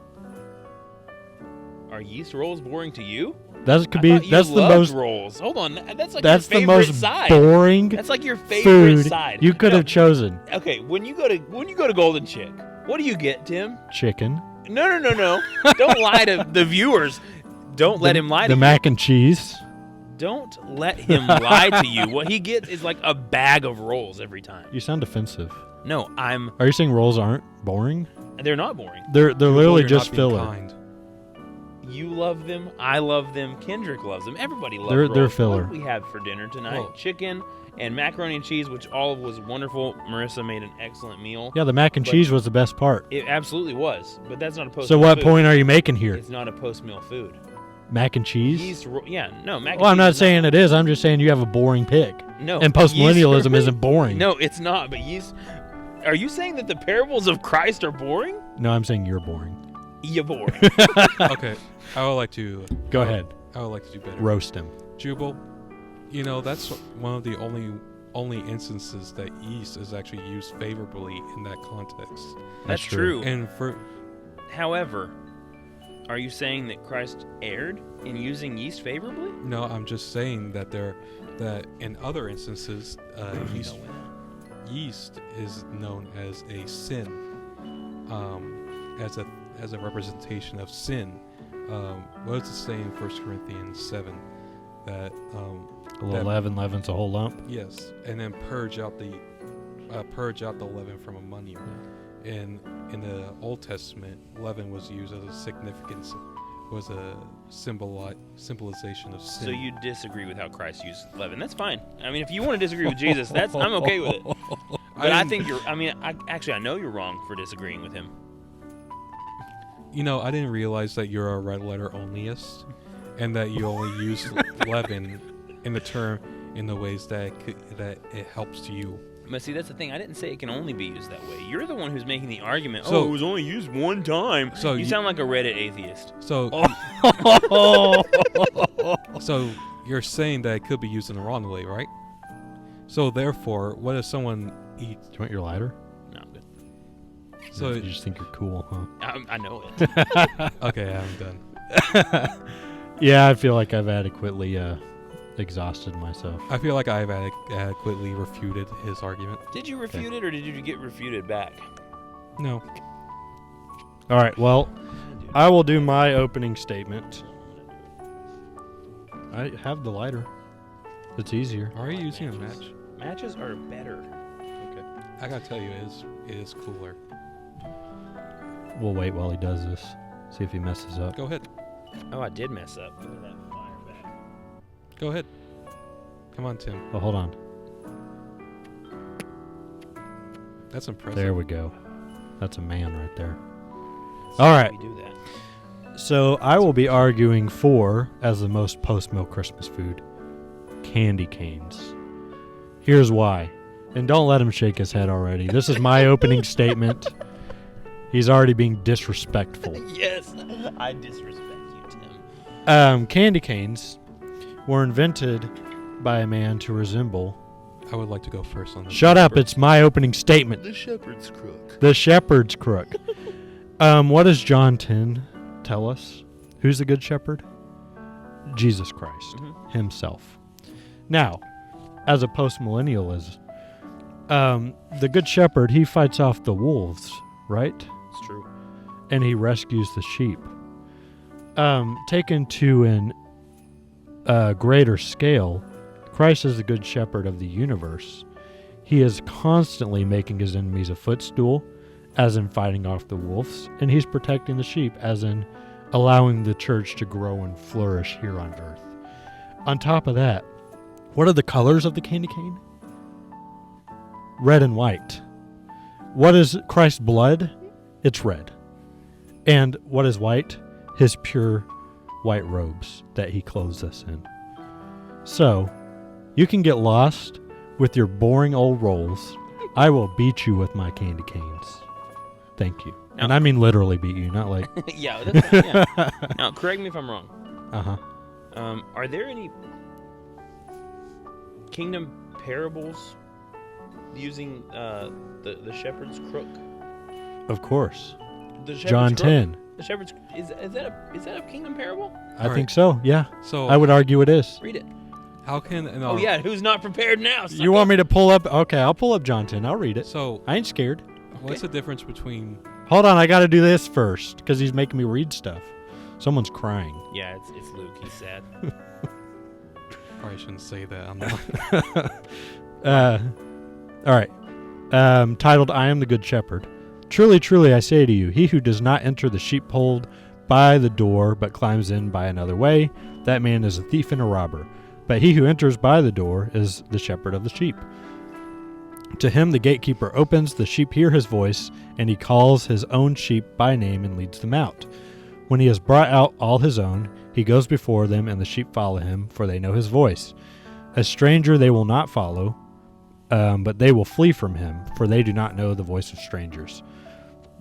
Are yeast rolls boring to you? That could I be. thought you That's the loved most. rolls. Hold on, that's like That's your the favorite most side. boring That's like your favorite food side. you could No, have chosen. Okay, when you go to Golden Chick, what do you get, Tim? Chicken. No. Don't lie to the viewers. Don't let him lie to The you. mac and cheese. Don't let him lie to you. What he gets is like a bag of rolls every time. You sound offensive. No, Are you saying rolls aren't boring? they're not boring. They're literally You're just not being filler. kind. You love them. I love them. Kendrick loves them. Everybody loves They're rolls. filler. What did we have for dinner tonight? Well- Chicken and macaroni and cheese, which all was wonderful. Marissa made an excellent meal. Yeah, the mac and But- cheese was the best part. It absolutely was, but that's not a post. So what point are you making here? It's not a post-meal food. Mac and cheese? Yeast yeah, no. Mac and Well, I'm cheese not is saying it is. I'm just saying you have a boring pick. no. And post-millennialism yeast- isn't boring. No, it's not. But yeast. Are you saying that the parables of Christ are boring? No, I'm saying you're boring. You're boring. Okay, I would like to. Go ahead. I would like to do better. Roast him. Jubal, that's one of the only instances that yeast is actually used favorably in that context. That's true. true. And for However, are you saying that Christ erred in using yeast favorably? no, I'm just saying that that in other instances, yeast is known as a sin, as a representation of sin. What does it say in 1 Corinthians 7? That A little leaven leavens a whole lump. yes, and then purge out the leaven from among you. And in the Old Testament, leaven was used as a symbolization of sin. So you disagree with how Christ used leaven? That's fine. I mean, if you want to disagree with Jesus, I'm okay with it. But I think you're. I mean, I know you're wrong for disagreeing with him. I didn't realize that you're a red letter onlyist, and that you only use leaven in the ways that it helps you. But see, that's the thing. I didn't say it can only be used that way. You're the one who's making the argument. So- it was only used one time. So you sound like a Reddit atheist. So, so you're saying that it could be used in the wrong way, right? So therefore, what if someone eats? Do you want your lighter? No, I'm good. So You just think you're cool, huh? I know it. okay, I'm done. Yeah, I feel like I've adequately exhausted myself. I feel like I've adequately refuted his argument. Did you refute it, or did you get refuted back? No. All right, well, I will do my opening statement. I have the lighter. It's easier. Are you using a match? Matches are better. Okay. I gotta tell you, it is cooler. We'll wait while he does this. See if he messes up. Go ahead. Oh, I did mess up. Look at that fire back. Go ahead. Come on, Tim. Oh, hold on. That's impressive. There we go. That's a man right there. All right. We do that. So I will be arguing for, as the most post-meal Christmas food, candy canes. Here's why. And don't let him shake his head already. This is my opening statement. He's already being disrespectful. Yes, I disrespect you, Tim. Candy canes were invented by a man to resemble... I would like to go first on this. Shut up, it's my opening statement. The shepherd's crook. The shepherd's crook. What does John 10 tell us? Who's the good shepherd? Jesus Christ himself. Now, as a post-millennialist, the good shepherd, he fights off the wolves, right? It's true. And he rescues the sheep. Taken to an greater scale, Christ is the good shepherd of the universe. He is constantly making his enemies a footstool, as in fighting off the wolves, and he's protecting the sheep, as in allowing the church to grow and flourish here on earth. On top of that, what are the colors of the candy cane? Red and white. What is Christ's blood? It's red. And what is white? His pure white robes that he clothes us in. So, you can get lost with your boring old rolls. I will beat you with my candy canes. Thank you. Now, and I mean literally beat you, not like... yeah, that's yeah. Now, correct me if I'm wrong. Uh-huh. Are there any kingdom parables using the shepherd's crook? Of course. The shepherd's John crook? 10. The shepherd's is that a kingdom parable? I All think right. so, yeah. So I would argue it is. Read it. how can Oh yeah, who's not prepared now? You want me to pull up? Okay, I'll pull up John 10. I'll read it. So I ain't scared. what's the difference between? Hold on, I got to do this first because he's making me read stuff. Someone's crying. Yeah, it's Luke. He's sad. Probably shouldn't say that. I'm not. All right. Titled, I Am the Good Shepherd. Truly, truly, I say to you, he who does not enter the sheepfold by the door, but climbs in by another way, that man is a thief and a robber. But he who enters by the door is the shepherd of the sheep. To him the gatekeeper opens, the sheep hear his voice, and he calls his own sheep by name and leads them out. When he has brought out all his own, he goes before them, and the sheep follow him, for they know his voice. A stranger they will not follow, but they will flee from him, for they do not know the voice of strangers.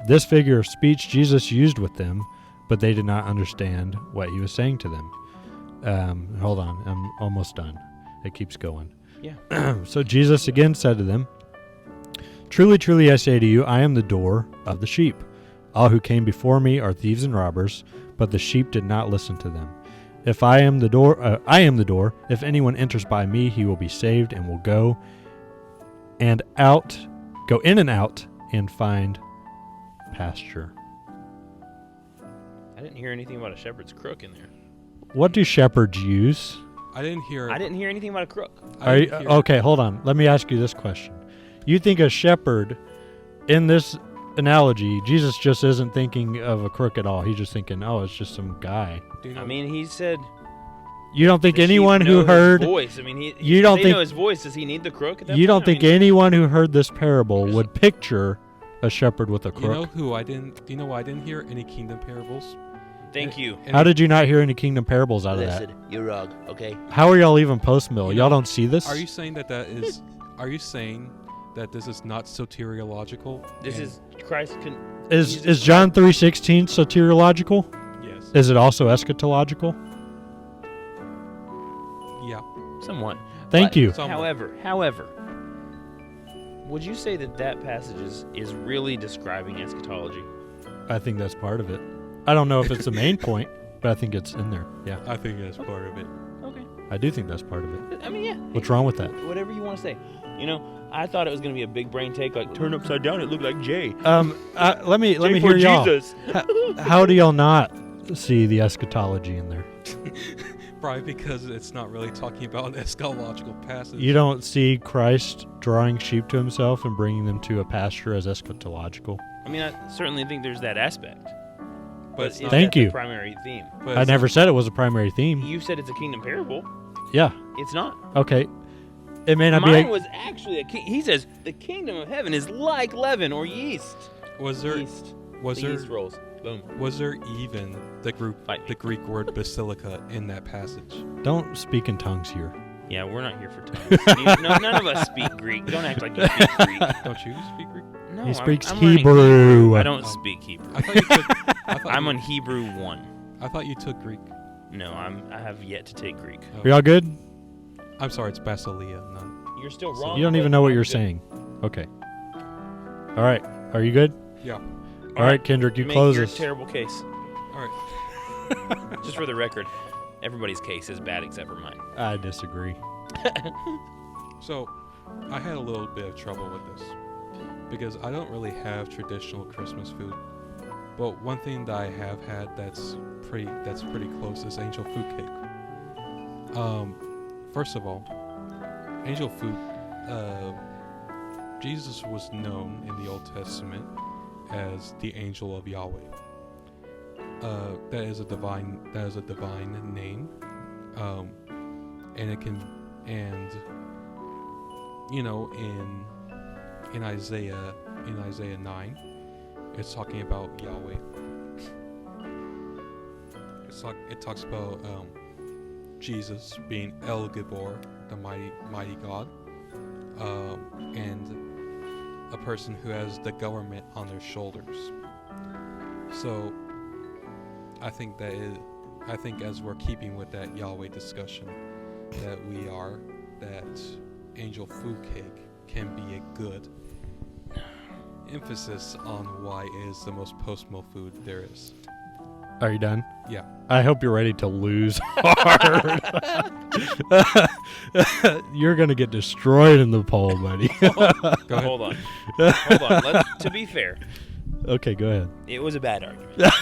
This figure of speech Jesus used with them, but they did not understand what he was saying to them. Hold on, I'm almost done. It keeps going. Yeah. So Jesus again said to them, Truly, truly, I say to you, I am the door of the sheep. All who came before me are thieves and robbers, but the sheep did not listen to them. If I am the door, I am the door. If anyone enters by me, he will be saved and will go in and out, and find pasture. I didn't hear anything about a shepherd's crook in there. What do shepherds use? I didn't hear. I didn't hear anything about a crook. I didn't hear- Okay, hold on. Let me ask you this question. You think a shepherd, in this analogy, Jesus just isn't thinking of a crook at all. He's just thinking, oh, it's just some guy. Do you know- I mean, he said. You don't think the sheep anyone know who his heard... voice. I mean, You don't they think- know his voice. Does he need the crook? At that You point? don't I think mean, anyone who heard this parable would picture a shepherd with a You know crook? who I didn't? Do you know why I didn't hear any kingdom parables? Thank you. And How did you not hear any kingdom parables out of that? you're wrong. Okay. How are y'all even post-mill? You Y'all know, don't see this? Are you saying that is? Are you saying that this is not soteriological? This and- is Christ. Is John 3:16 soteriological? yes. Is it also eschatological? Yeah. Somewhat. Thank But, you. Somewhat. However, would you say that passage is really describing eschatology? I think that's part of it. I don't know if it's the main point, but I think it's in there. Yeah, I think that's part of it. Okay. I do think that's part of it. I mean, yeah. What's wrong with that? Whatever you want to say. You know, I thought it was going to be a big brain take, like turn upside down, it looked like J. Let me J hear for y'all. Jesus. How do y'all not see the eschatology in there? Probably because it's not really talking about an eschatological passage. You don't see Christ drawing sheep to himself and bringing them to a pasture as eschatological? I mean, I certainly think there's that aspect. but it's is not, Thank that you. the primary theme? but I it's never said it was a primary theme. You said it's a kingdom parable. Yeah. It's not. Okay. It may not Mine be. was actually a king. He says the kingdom of heaven is like leaven or yeast. Was there Yeast. was The there yeast rolls. Boom. was there even Fight me. the Greek word basilica in that passage? Don't speak in tongues here. Yeah, we're not here for tongues. None of us speak Greek. Don't act like you speak Greek. Don't you speak Greek? No, He speaks I'm learning Hebrew. I don't Oh. speak Hebrew. I thought you took. I thought I'm you, on Hebrew 1. I thought you took Greek. No, I have yet to take Greek. Oh. Are y'all good? I'm sorry, it's basilia. Not. You're still So wrong. You don't but even know what I'm you're good. saying. Okay. All right. Are you good? Yeah. All right, Kendrick, you Make close your us. terrible case. All right. Just for the record, everybody's case is bad except for mine. I disagree. So, I had a little bit of trouble with this because I don't really have traditional Christmas food. But one thing that I have had that's pretty close is angel food cake. First of all, angel food. Jesus was known in the Old Testament as the angel of Yahweh. That is a divine name, and it can, and you know, in Isaiah 9, it's talking about Yahweh. It talks about Jesus being El Gibor, the mighty God, and a person who has the government on their shoulders. So I think as we're keeping with that Yahweh discussion, that angel food cake can be a good emphasis on why it is the most post-mill food there is. Are you done? Yeah. I hope you're ready to lose hard. You're going to get destroyed in the poll, buddy. Go ahead. Hold on. To be fair, Okay, go ahead. it was a bad argument.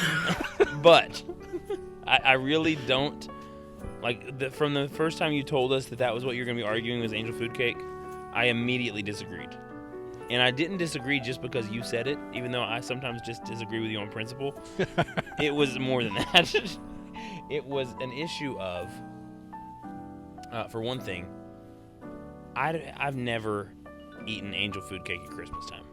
But I really don't like from the first time you told us that was what you're going to be arguing was angel food cake. I immediately disagreed, and I didn't disagree just because you said it, even though I sometimes just disagree with you on principle. It was more than that. It was an issue of, for one thing, I've never eaten angel food cake at Christmas time.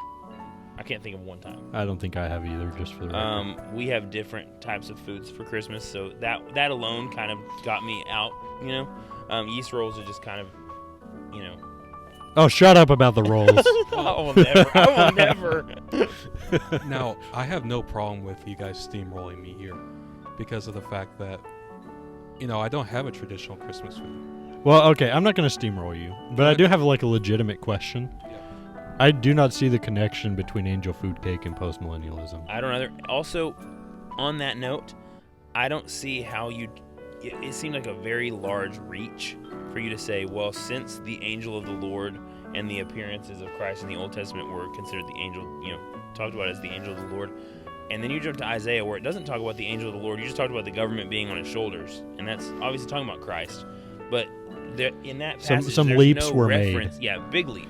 I can't think of one time. I don't think I have either, just for the record. We have different types of foods for Christmas, so that alone kind of got me out, you know. Yeast rolls are just kind of, you know. Oh, shut up about the rolls. I will never. Now, I have no problem with you guys steamrolling me here because of the fact that, you know, I don't have a traditional Christmas food. Well, okay, I'm not going to steamroll you, but I do have like a legitimate question. Yeah. I do not see the connection between angel food cake and postmillennialism. I don't either. Also, on that note, I don't see how it seemed like a very large reach for you to say, well, since the angel of the Lord and the appearances of Christ in the Old Testament were considered the angel, you know, talked about as the angel of the Lord, and then you jump to Isaiah where it doesn't talk about the angel of the Lord, you just talked about the government being on his shoulders, and that's obviously talking about Christ. But in that passage, Some there's leaps no were reference. made. Yeah, big leaps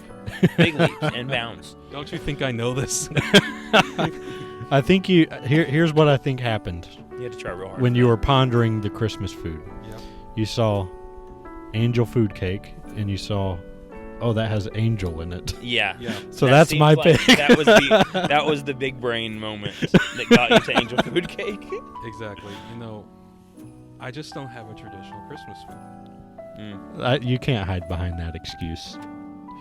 and bounds. Don't you think I know this? I think here's what I think happened You had to try real hard. when you were pondering the Christmas food. Yeah. You saw angel food cake, and you saw, oh, that has angel in it. Yeah. Yeah. So That that's seems my like pick. that was the big brain moment that got you to angel food cake. Exactly. You know, I just don't have a traditional Christmas food. You can't hide behind that excuse.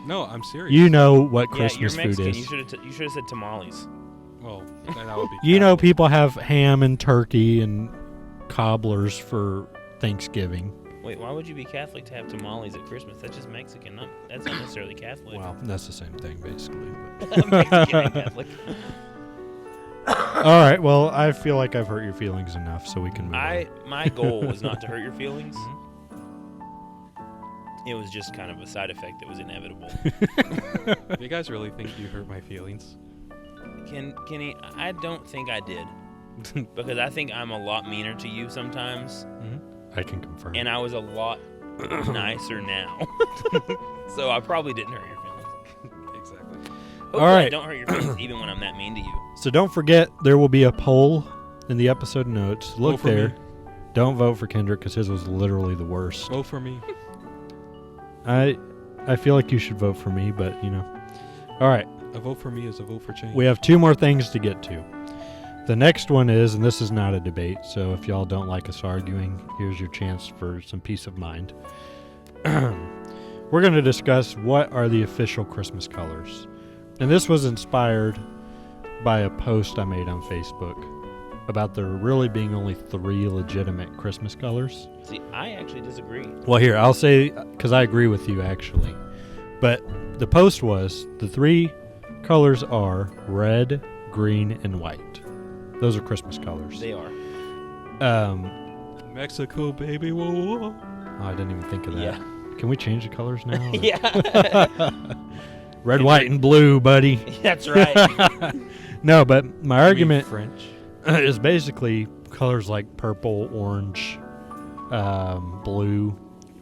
No, I'm serious. You know what Yeah, Christmas you're food Mexican. is. You should have said tamales. Well, that would be. You know, Catholic. people have ham and turkey and cobblers for Thanksgiving. Wait, why would you be Catholic to have tamales at Christmas? That's just Mexican. That's not necessarily Catholic. Well, that's the same thing, basically. Mexican and Catholic. All right. Well, I feel like I've hurt your feelings enough, so we can move on. My goal was not to hurt your feelings. It was just kind of a side effect that was inevitable. Do you guys really think you hurt my feelings? Kenny, I don't think I did. Because I think I'm a lot meaner to you sometimes. I can confirm. And I was a lot nicer now. So I probably didn't hurt your feelings. Exactly. Hopefully All right. I don't hurt your feelings even when I'm that mean to you. So don't forget, there will be a poll in the episode notes. Look Vote for there. me. Don't vote for Kendrick because his was literally the worst. Vote for me. I feel like you should vote for me, but All right. A vote for me is a vote for change. We have 2 more things to get to. The next one is, and this is not a debate, so if y'all don't like us arguing, here's your chance for some peace of mind. We're going to discuss what are the official Christmas colors. And this was inspired by a post I made on Facebook about there really being only 3 legitimate Christmas colors. See, I actually disagree. Well, here, I'll say, because I agree with you, actually. But the post was, the 3 colors are red, green, and white. Those are Christmas colors. They are. Mexico, baby. Whoa, whoa. Oh, I didn't even think of that. Yeah. Can we change the colors now? or- Yeah. Red, white, and blue, buddy. That's right. No, but my argument French. is basically colors like purple, orange, blue.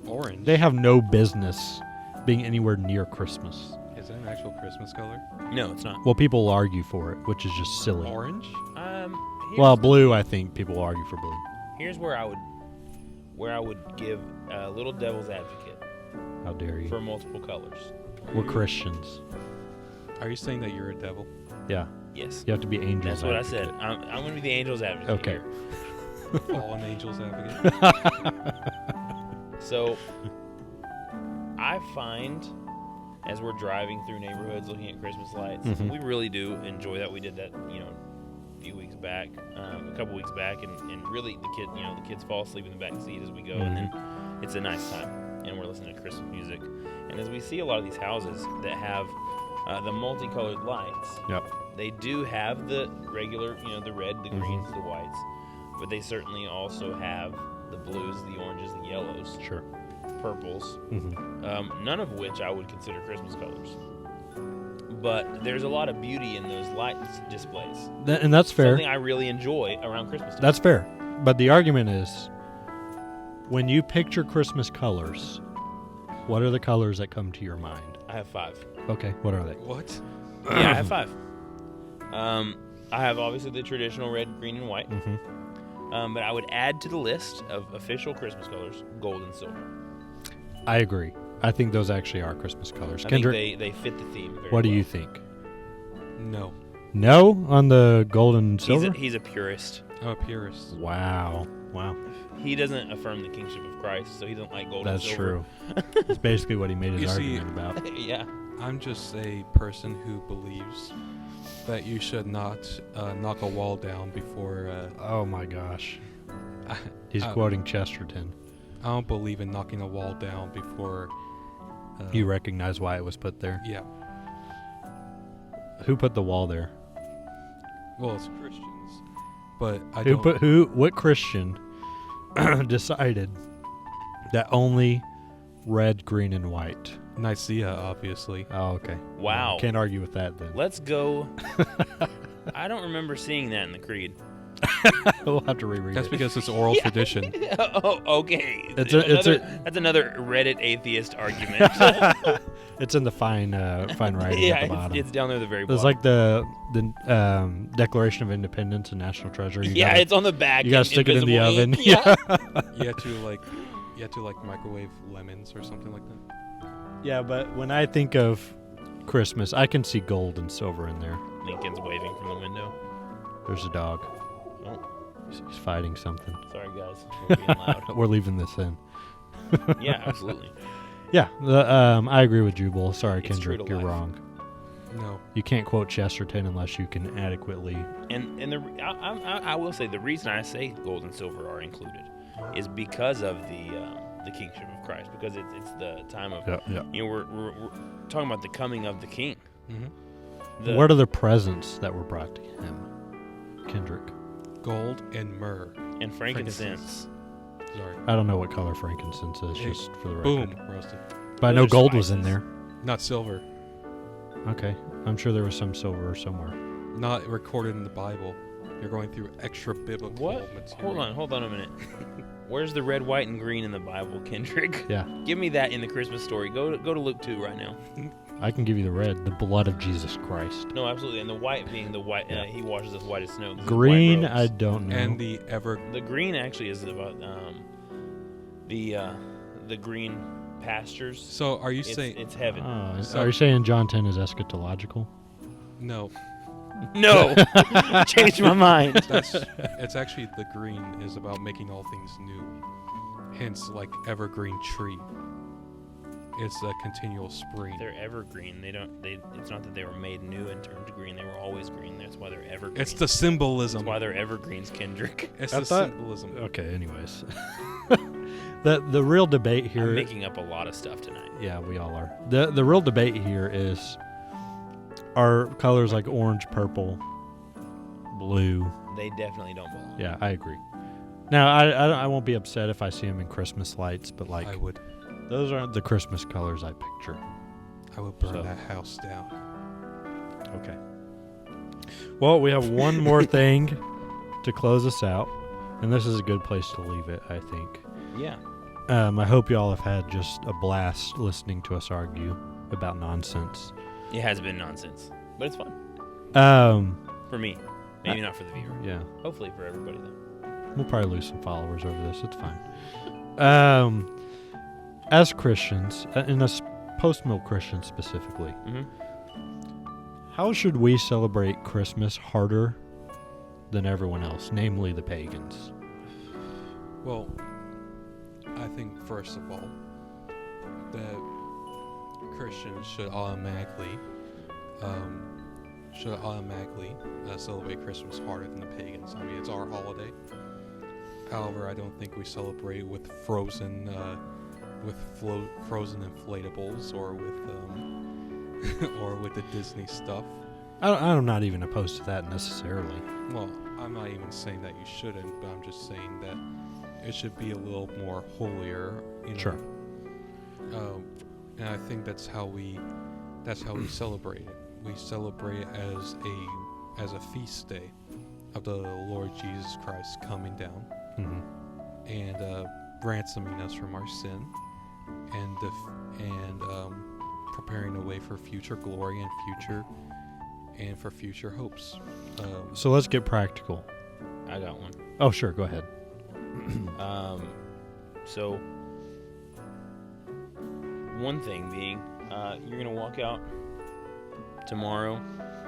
Orange. They have no business being anywhere near Christmas. Is that an actual Christmas color? No, it's not. Well, people will argue for it, which is just silly. Orange? Well, blue, I think people will argue for blue. Here's where I would give a little devil's advocate How dare you? for multiple colors. We're Christians. Are you saying that you're a devil? Yeah. Yes. You have to be angels. That's what I said. I'm going to be the angel's advocate. Okay. Here. Fallen angels advocate. So, I find as we're driving through neighborhoods looking at Christmas lights, Mhm. we really do enjoy that. We did that, a few weeks back, a couple weeks back, and really the kids fall asleep in the back seat as we go, and then it's a nice time, and we're listening to Christmas music. And as we see a lot of these houses that have the multicolored lights, Yep. they do have the regular, the red, the greens, the whites, but they certainly also have the blues, the oranges, the yellows, Sure. purples, Mm-hmm. none of which I would consider Christmas colors. But there's a lot of beauty in those light displays. And that's fair. Something I really enjoy around Christmas time. That's fair. But the argument is, when you picture Christmas colors, what are the colors that come to your mind? I have 5. Okay, what are they? What? Yeah, I have 5. I have obviously the traditional red, green, and white. Mm-hmm. But I would add to the list of official Christmas colors gold and silver. I agree. I think those actually are Christmas colors. I Kendrick, think they fit the theme very what do well. you think? No. No on the gold and silver? He's a purist. I'm a purist. Wow. He doesn't affirm the kingship of Christ, so he doesn't like gold That's and silver. true. That's basically what he made his You see- argument about. Yeah. I'm just a person who believes that you should not knock a wall down before. Oh my gosh. He's I quoting Chesterton. don't believe in knocking a wall down before. You recognize why it was put there? Yeah. Who put the wall there? Well, it's Christians, but I don't. What Christian decided that only red, green, and white? Nicaea, obviously. Oh, okay. Wow. Can't argue with that then. Let's go. I don't remember seeing that in the creed. We'll have to reread That's it. because it's oral tradition. Oh, okay. That's another Reddit atheist argument. It's in the fine writing at the bottom. it's down there at the very bottom. It's like the Declaration of Independence and National Treasure. It's on the back. You gotta stick it in the invisible oven. ink. Yeah. You have to microwave lemons or something like that. Yeah, but when I think of Christmas, I can see gold and silver in there. Lincoln's waving from the window. There's a dog. Oh, He's fighting something. sorry guys. We're being loud. We're leaving this in. Yeah, absolutely. Yeah, I agree with Jubal. Sorry, It's true Kendrick, to you're life. wrong. No. You can't quote Chesterton unless you can adequately. And I will say the reason I say gold and silver are included is because of the kingship of Christ, because it's the time of we're talking about the coming of the King. Mm-hmm. What are the presents that were brought to him, Kendrick? Gold and myrrh. And frankincense. Sorry. I don't know what color frankincense is, Hey, just for the record. Boom. Roasted. But I know Those are gold was in spices. there. Not silver. Okay. I'm sure there was some silver somewhere. Not recorded in the Bible. You're going through extra biblical What? material. Hold on a minute. Where's the red, white, and green in the Bible, Kendrick? Yeah. Give me that in the Christmas story. Go to Luke 2 right now. I can give you the red, the blood of Jesus Christ. No, absolutely. And the white being the white, Yeah. he washes us white as snow. 'cause it's Green, white I robes. don't know. And the ever The green actually is about the green pastures. So are you saying It's heaven. Oh, So- are you saying John 10 is eschatological? no? No, changed my mind. It's actually the green is about making all things new. Hence, like evergreen tree. It's a continual spring. They're evergreen. It's not that they were made new and turned green. They were always green. That's why they're evergreen. It's the symbolism. That's why they're evergreens, Kendrick. It's I the thought- symbolism. Okay, anyways. the real debate here. I'm making up a lot of stuff tonight. Yeah, we all are. The real debate here is, are colors like orange, purple, blue? They definitely don't belong. Yeah, I agree. Now, I won't be upset if I see them in Christmas lights, but like I would those aren't the Christmas colors I picture. burn So- that house down. Okay. Well, we have one more thing to close us out, and this is a good place to leave it, I think. Yeah. I hope y'all have had just a blast listening to us argue about nonsense. It has been nonsense, but it's fun for me. Maybe not for the viewer. Yeah. Hopefully for everybody though. We'll probably lose some followers over this. It's fine. As Christians, and as post-mill Christians specifically, Mm-hmm. how should we celebrate Christmas harder than everyone else, namely the pagans? Well, I think first of all that Christians should automatically celebrate Christmas harder than the pagans. I mean, it's our holiday. However, I don't think we celebrate with frozen inflatables or with the Disney stuff. I'm not even opposed to that necessarily. Well, I'm not even saying that you shouldn't, but I'm just saying that it should be a little more holier. You know? Sure. And I think that's how we celebrate it. We celebrate it as a feast day of the Lord Jesus Christ coming down Mm-hmm. and ransoming us from our sin and preparing the way for future glory and for future hopes. So let's get practical. I got one. Oh, sure. Go ahead. So one thing being, you're gonna walk out tomorrow.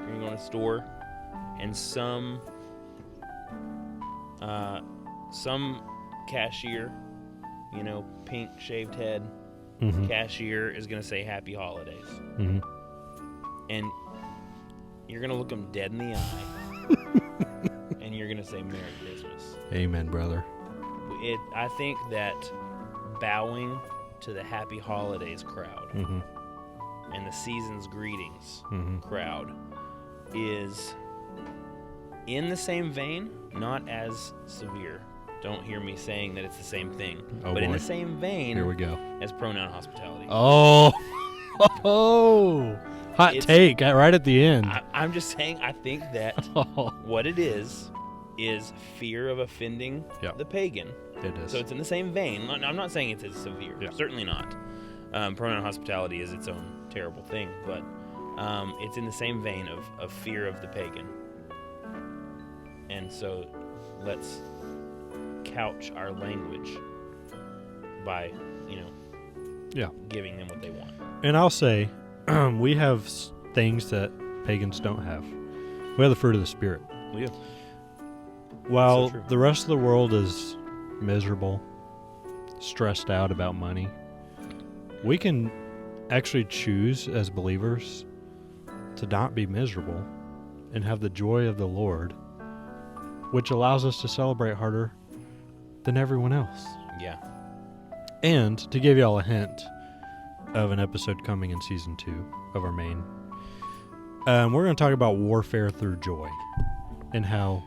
You're gonna go to a store, and some cashier, pink shaved head Mm-hmm. cashier is gonna say Happy Holidays, Mm-hmm. and you're gonna look them dead in the eye, and you're gonna say Merry Christmas. Amen, brother. I think that bowing to the Happy Holidays crowd Mm-hmm. and the season's greetings Mm-hmm. crowd is in the same vein, not as severe. Don't hear me saying that it's the same thing, Oh, but in boy. the same vein Here we go. as pronoun hospitality. Oh, hot It's- take right at the end. I'm just saying, I think that what it is fear of offending Yep. the pagan. It is. So it's in the same vein. I'm not saying it's as severe. Yeah. Certainly not. Pronoun hospitality is its own terrible thing, but it's in the same vein of fear of the pagan. And so let's couch our language by, Yeah. giving them what they want. And I'll say, we have things that pagans don't have. We have the fruit of the Spirit. We do. While So true. the rest of the world is miserable, stressed out about money, we can actually choose as believers to not be miserable and have the joy of the Lord, which allows us to celebrate harder than everyone else. Yeah. And to give y'all a hint of an episode coming in season 2 of our main, we're going to talk about warfare through joy and how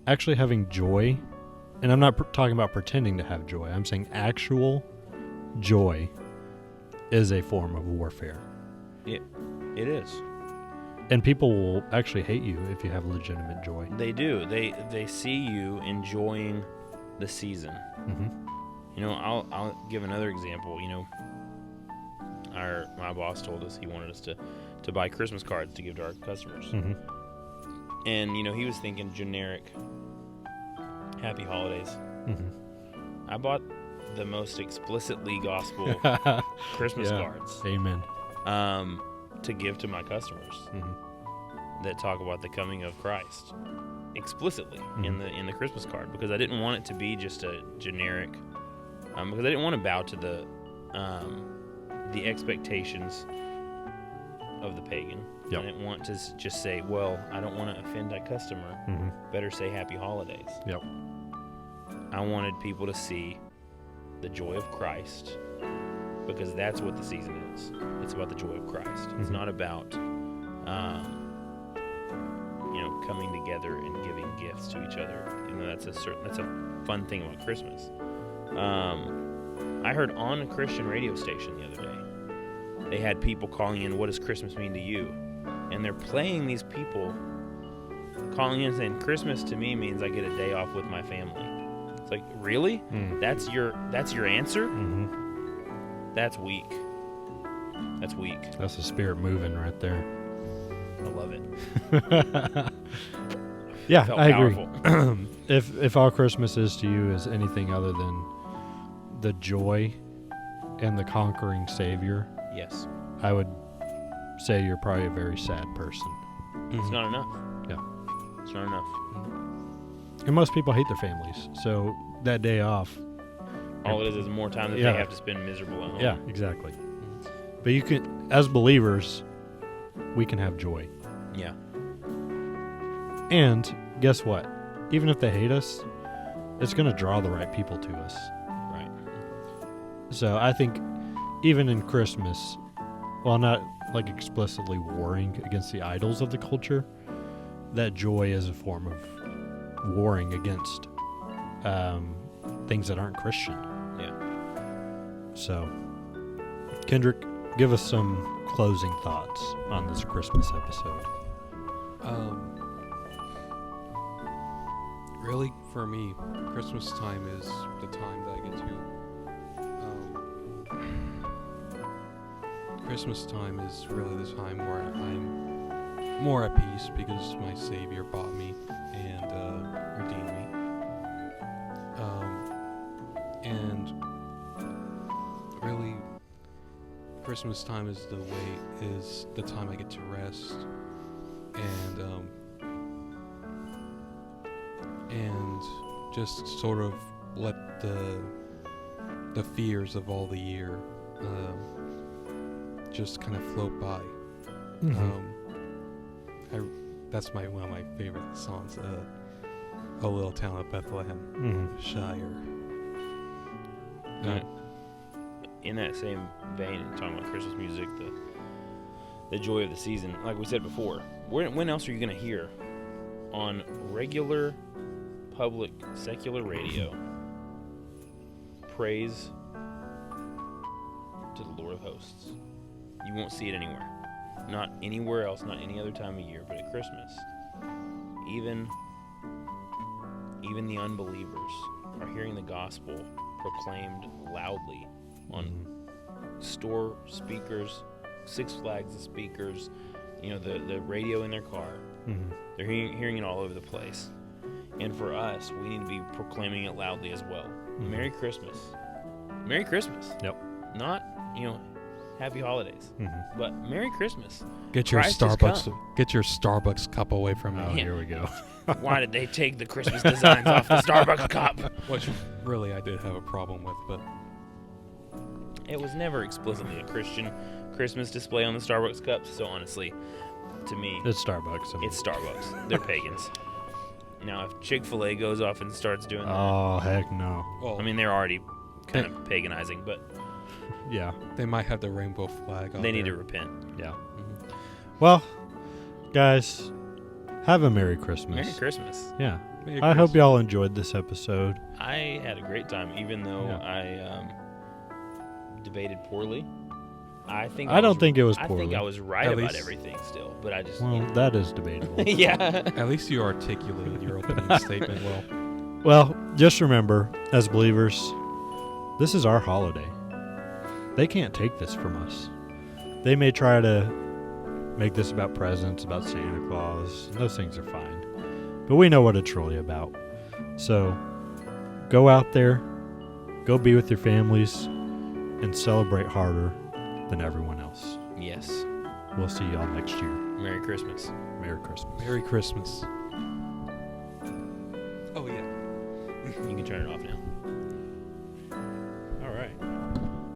actually having joy, and I'm not talking about pretending to have joy, I'm saying actual joy, is a form of warfare. It is. And people will actually hate you if you have legitimate joy. They do. They see you enjoying the season. Mm-hmm. I'll give another example. My boss told us he wanted us to buy Christmas cards to give to our customers. Mm-hmm. And, he was thinking generic happy holidays. Mm-hmm. I bought the most explicitly gospel Christmas cards Amen. To give to my customers that talk about the coming of Christ explicitly in the Christmas card, because I didn't want it to be just a generic, because I didn't want to bow to the expectations of the pagan. Yep. I didn't want to just say, well, I don't want to offend that customer. Better say happy holidays. Yep. I wanted people to see the joy of Christ, because that's what the season is. It's about the joy of Christ. It's not about, coming together and giving gifts to each other. That's a fun thing about Christmas. I heard on a Christian radio station the other day, they had people calling in, "What does Christmas mean to you?" And they're playing these people calling in saying, "Christmas to me means I get a day off with my family." It's like, really? That's your answer? That's weak. That's weak. That's the spirit moving right there. I love it. Yeah, Felt I agree. powerful. If all Christmas is to you is anything other than the joy and the conquering Savior, Yes. I would say you're probably a very sad person. It's not enough. Yeah. It's not enough. And most people hate their families, so that day off. All it is more time that Yeah. they have to spend miserable at home. Yeah, exactly. But you can, as believers, we can have joy. Yeah. And guess what? Even if they hate us, it's going to draw the right people to us. Right. So I think even in Christmas, while not like explicitly warring against the idols of the culture, that joy is a form of warring against things that aren't Christian. Yeah. So, Kendrick, give us some closing thoughts on this Christmas episode. Really, for me, Christmas time is the time that I get to. Christmas time is really the time where I'm more at peace because my Savior bought me and redeemed me. And really, Christmas time is the time I get to rest and just sort of let the fears of all the year just kind of float by. That's one of my favorite songs, "O Little Town of Bethlehem," Shire. In that same vein, talking about Christmas music, the joy of the season, like we said before, when else are you going to hear on regular public secular radio praise to the Lord of Hosts? You won't see it anywhere. Not anywhere else, not any other time of year, but at Christmas. Even the unbelievers are hearing the gospel proclaimed loudly on store speakers, Six Flags speakers, the radio in their car. They're hearing it all over the place. And for us, we need to be proclaiming it loudly as well. Merry Christmas. Merry Christmas. Yep. Not, Happy Holidays, but Merry Christmas. Get your Christ has Starbucks cup away from me. Oh, here we go. Why did they take the Christmas designs off the Starbucks cup? Which really I did have a problem with, but It was never explicitly a Christian Christmas display on the Starbucks cups, so honestly, to me, It's Starbucks. it's Starbucks. They're pagans. Now, if Chick-fil-A goes off and starts doing that, Oh, heck no. well, I mean, they're already kind of paganizing, but Yeah. they might have the rainbow flag on they need there. to repent. Yeah. Mhm. Well, guys, have a Merry Christmas. Merry Christmas. Yeah. Merry I hope Christmas. y'all enjoyed this episode. I had a great time, even though Yeah. I debated poorly. I think I don't think it was I poorly. think I was right At about least- everything still, but I just Well, that is debatable. yeah. At least you articulated your opening statement well. Well, just remember, as believers, this is our holiday. They can't take this from us. They may try to make this about presents, about Santa Claus. Those things are fine. But we know what it's really about. So go out there, go be with your families, and celebrate harder than everyone else. Yes. We'll see y'all next year. Merry Christmas. Merry Christmas. Merry Christmas. Oh, yeah. You can turn it off now. All right.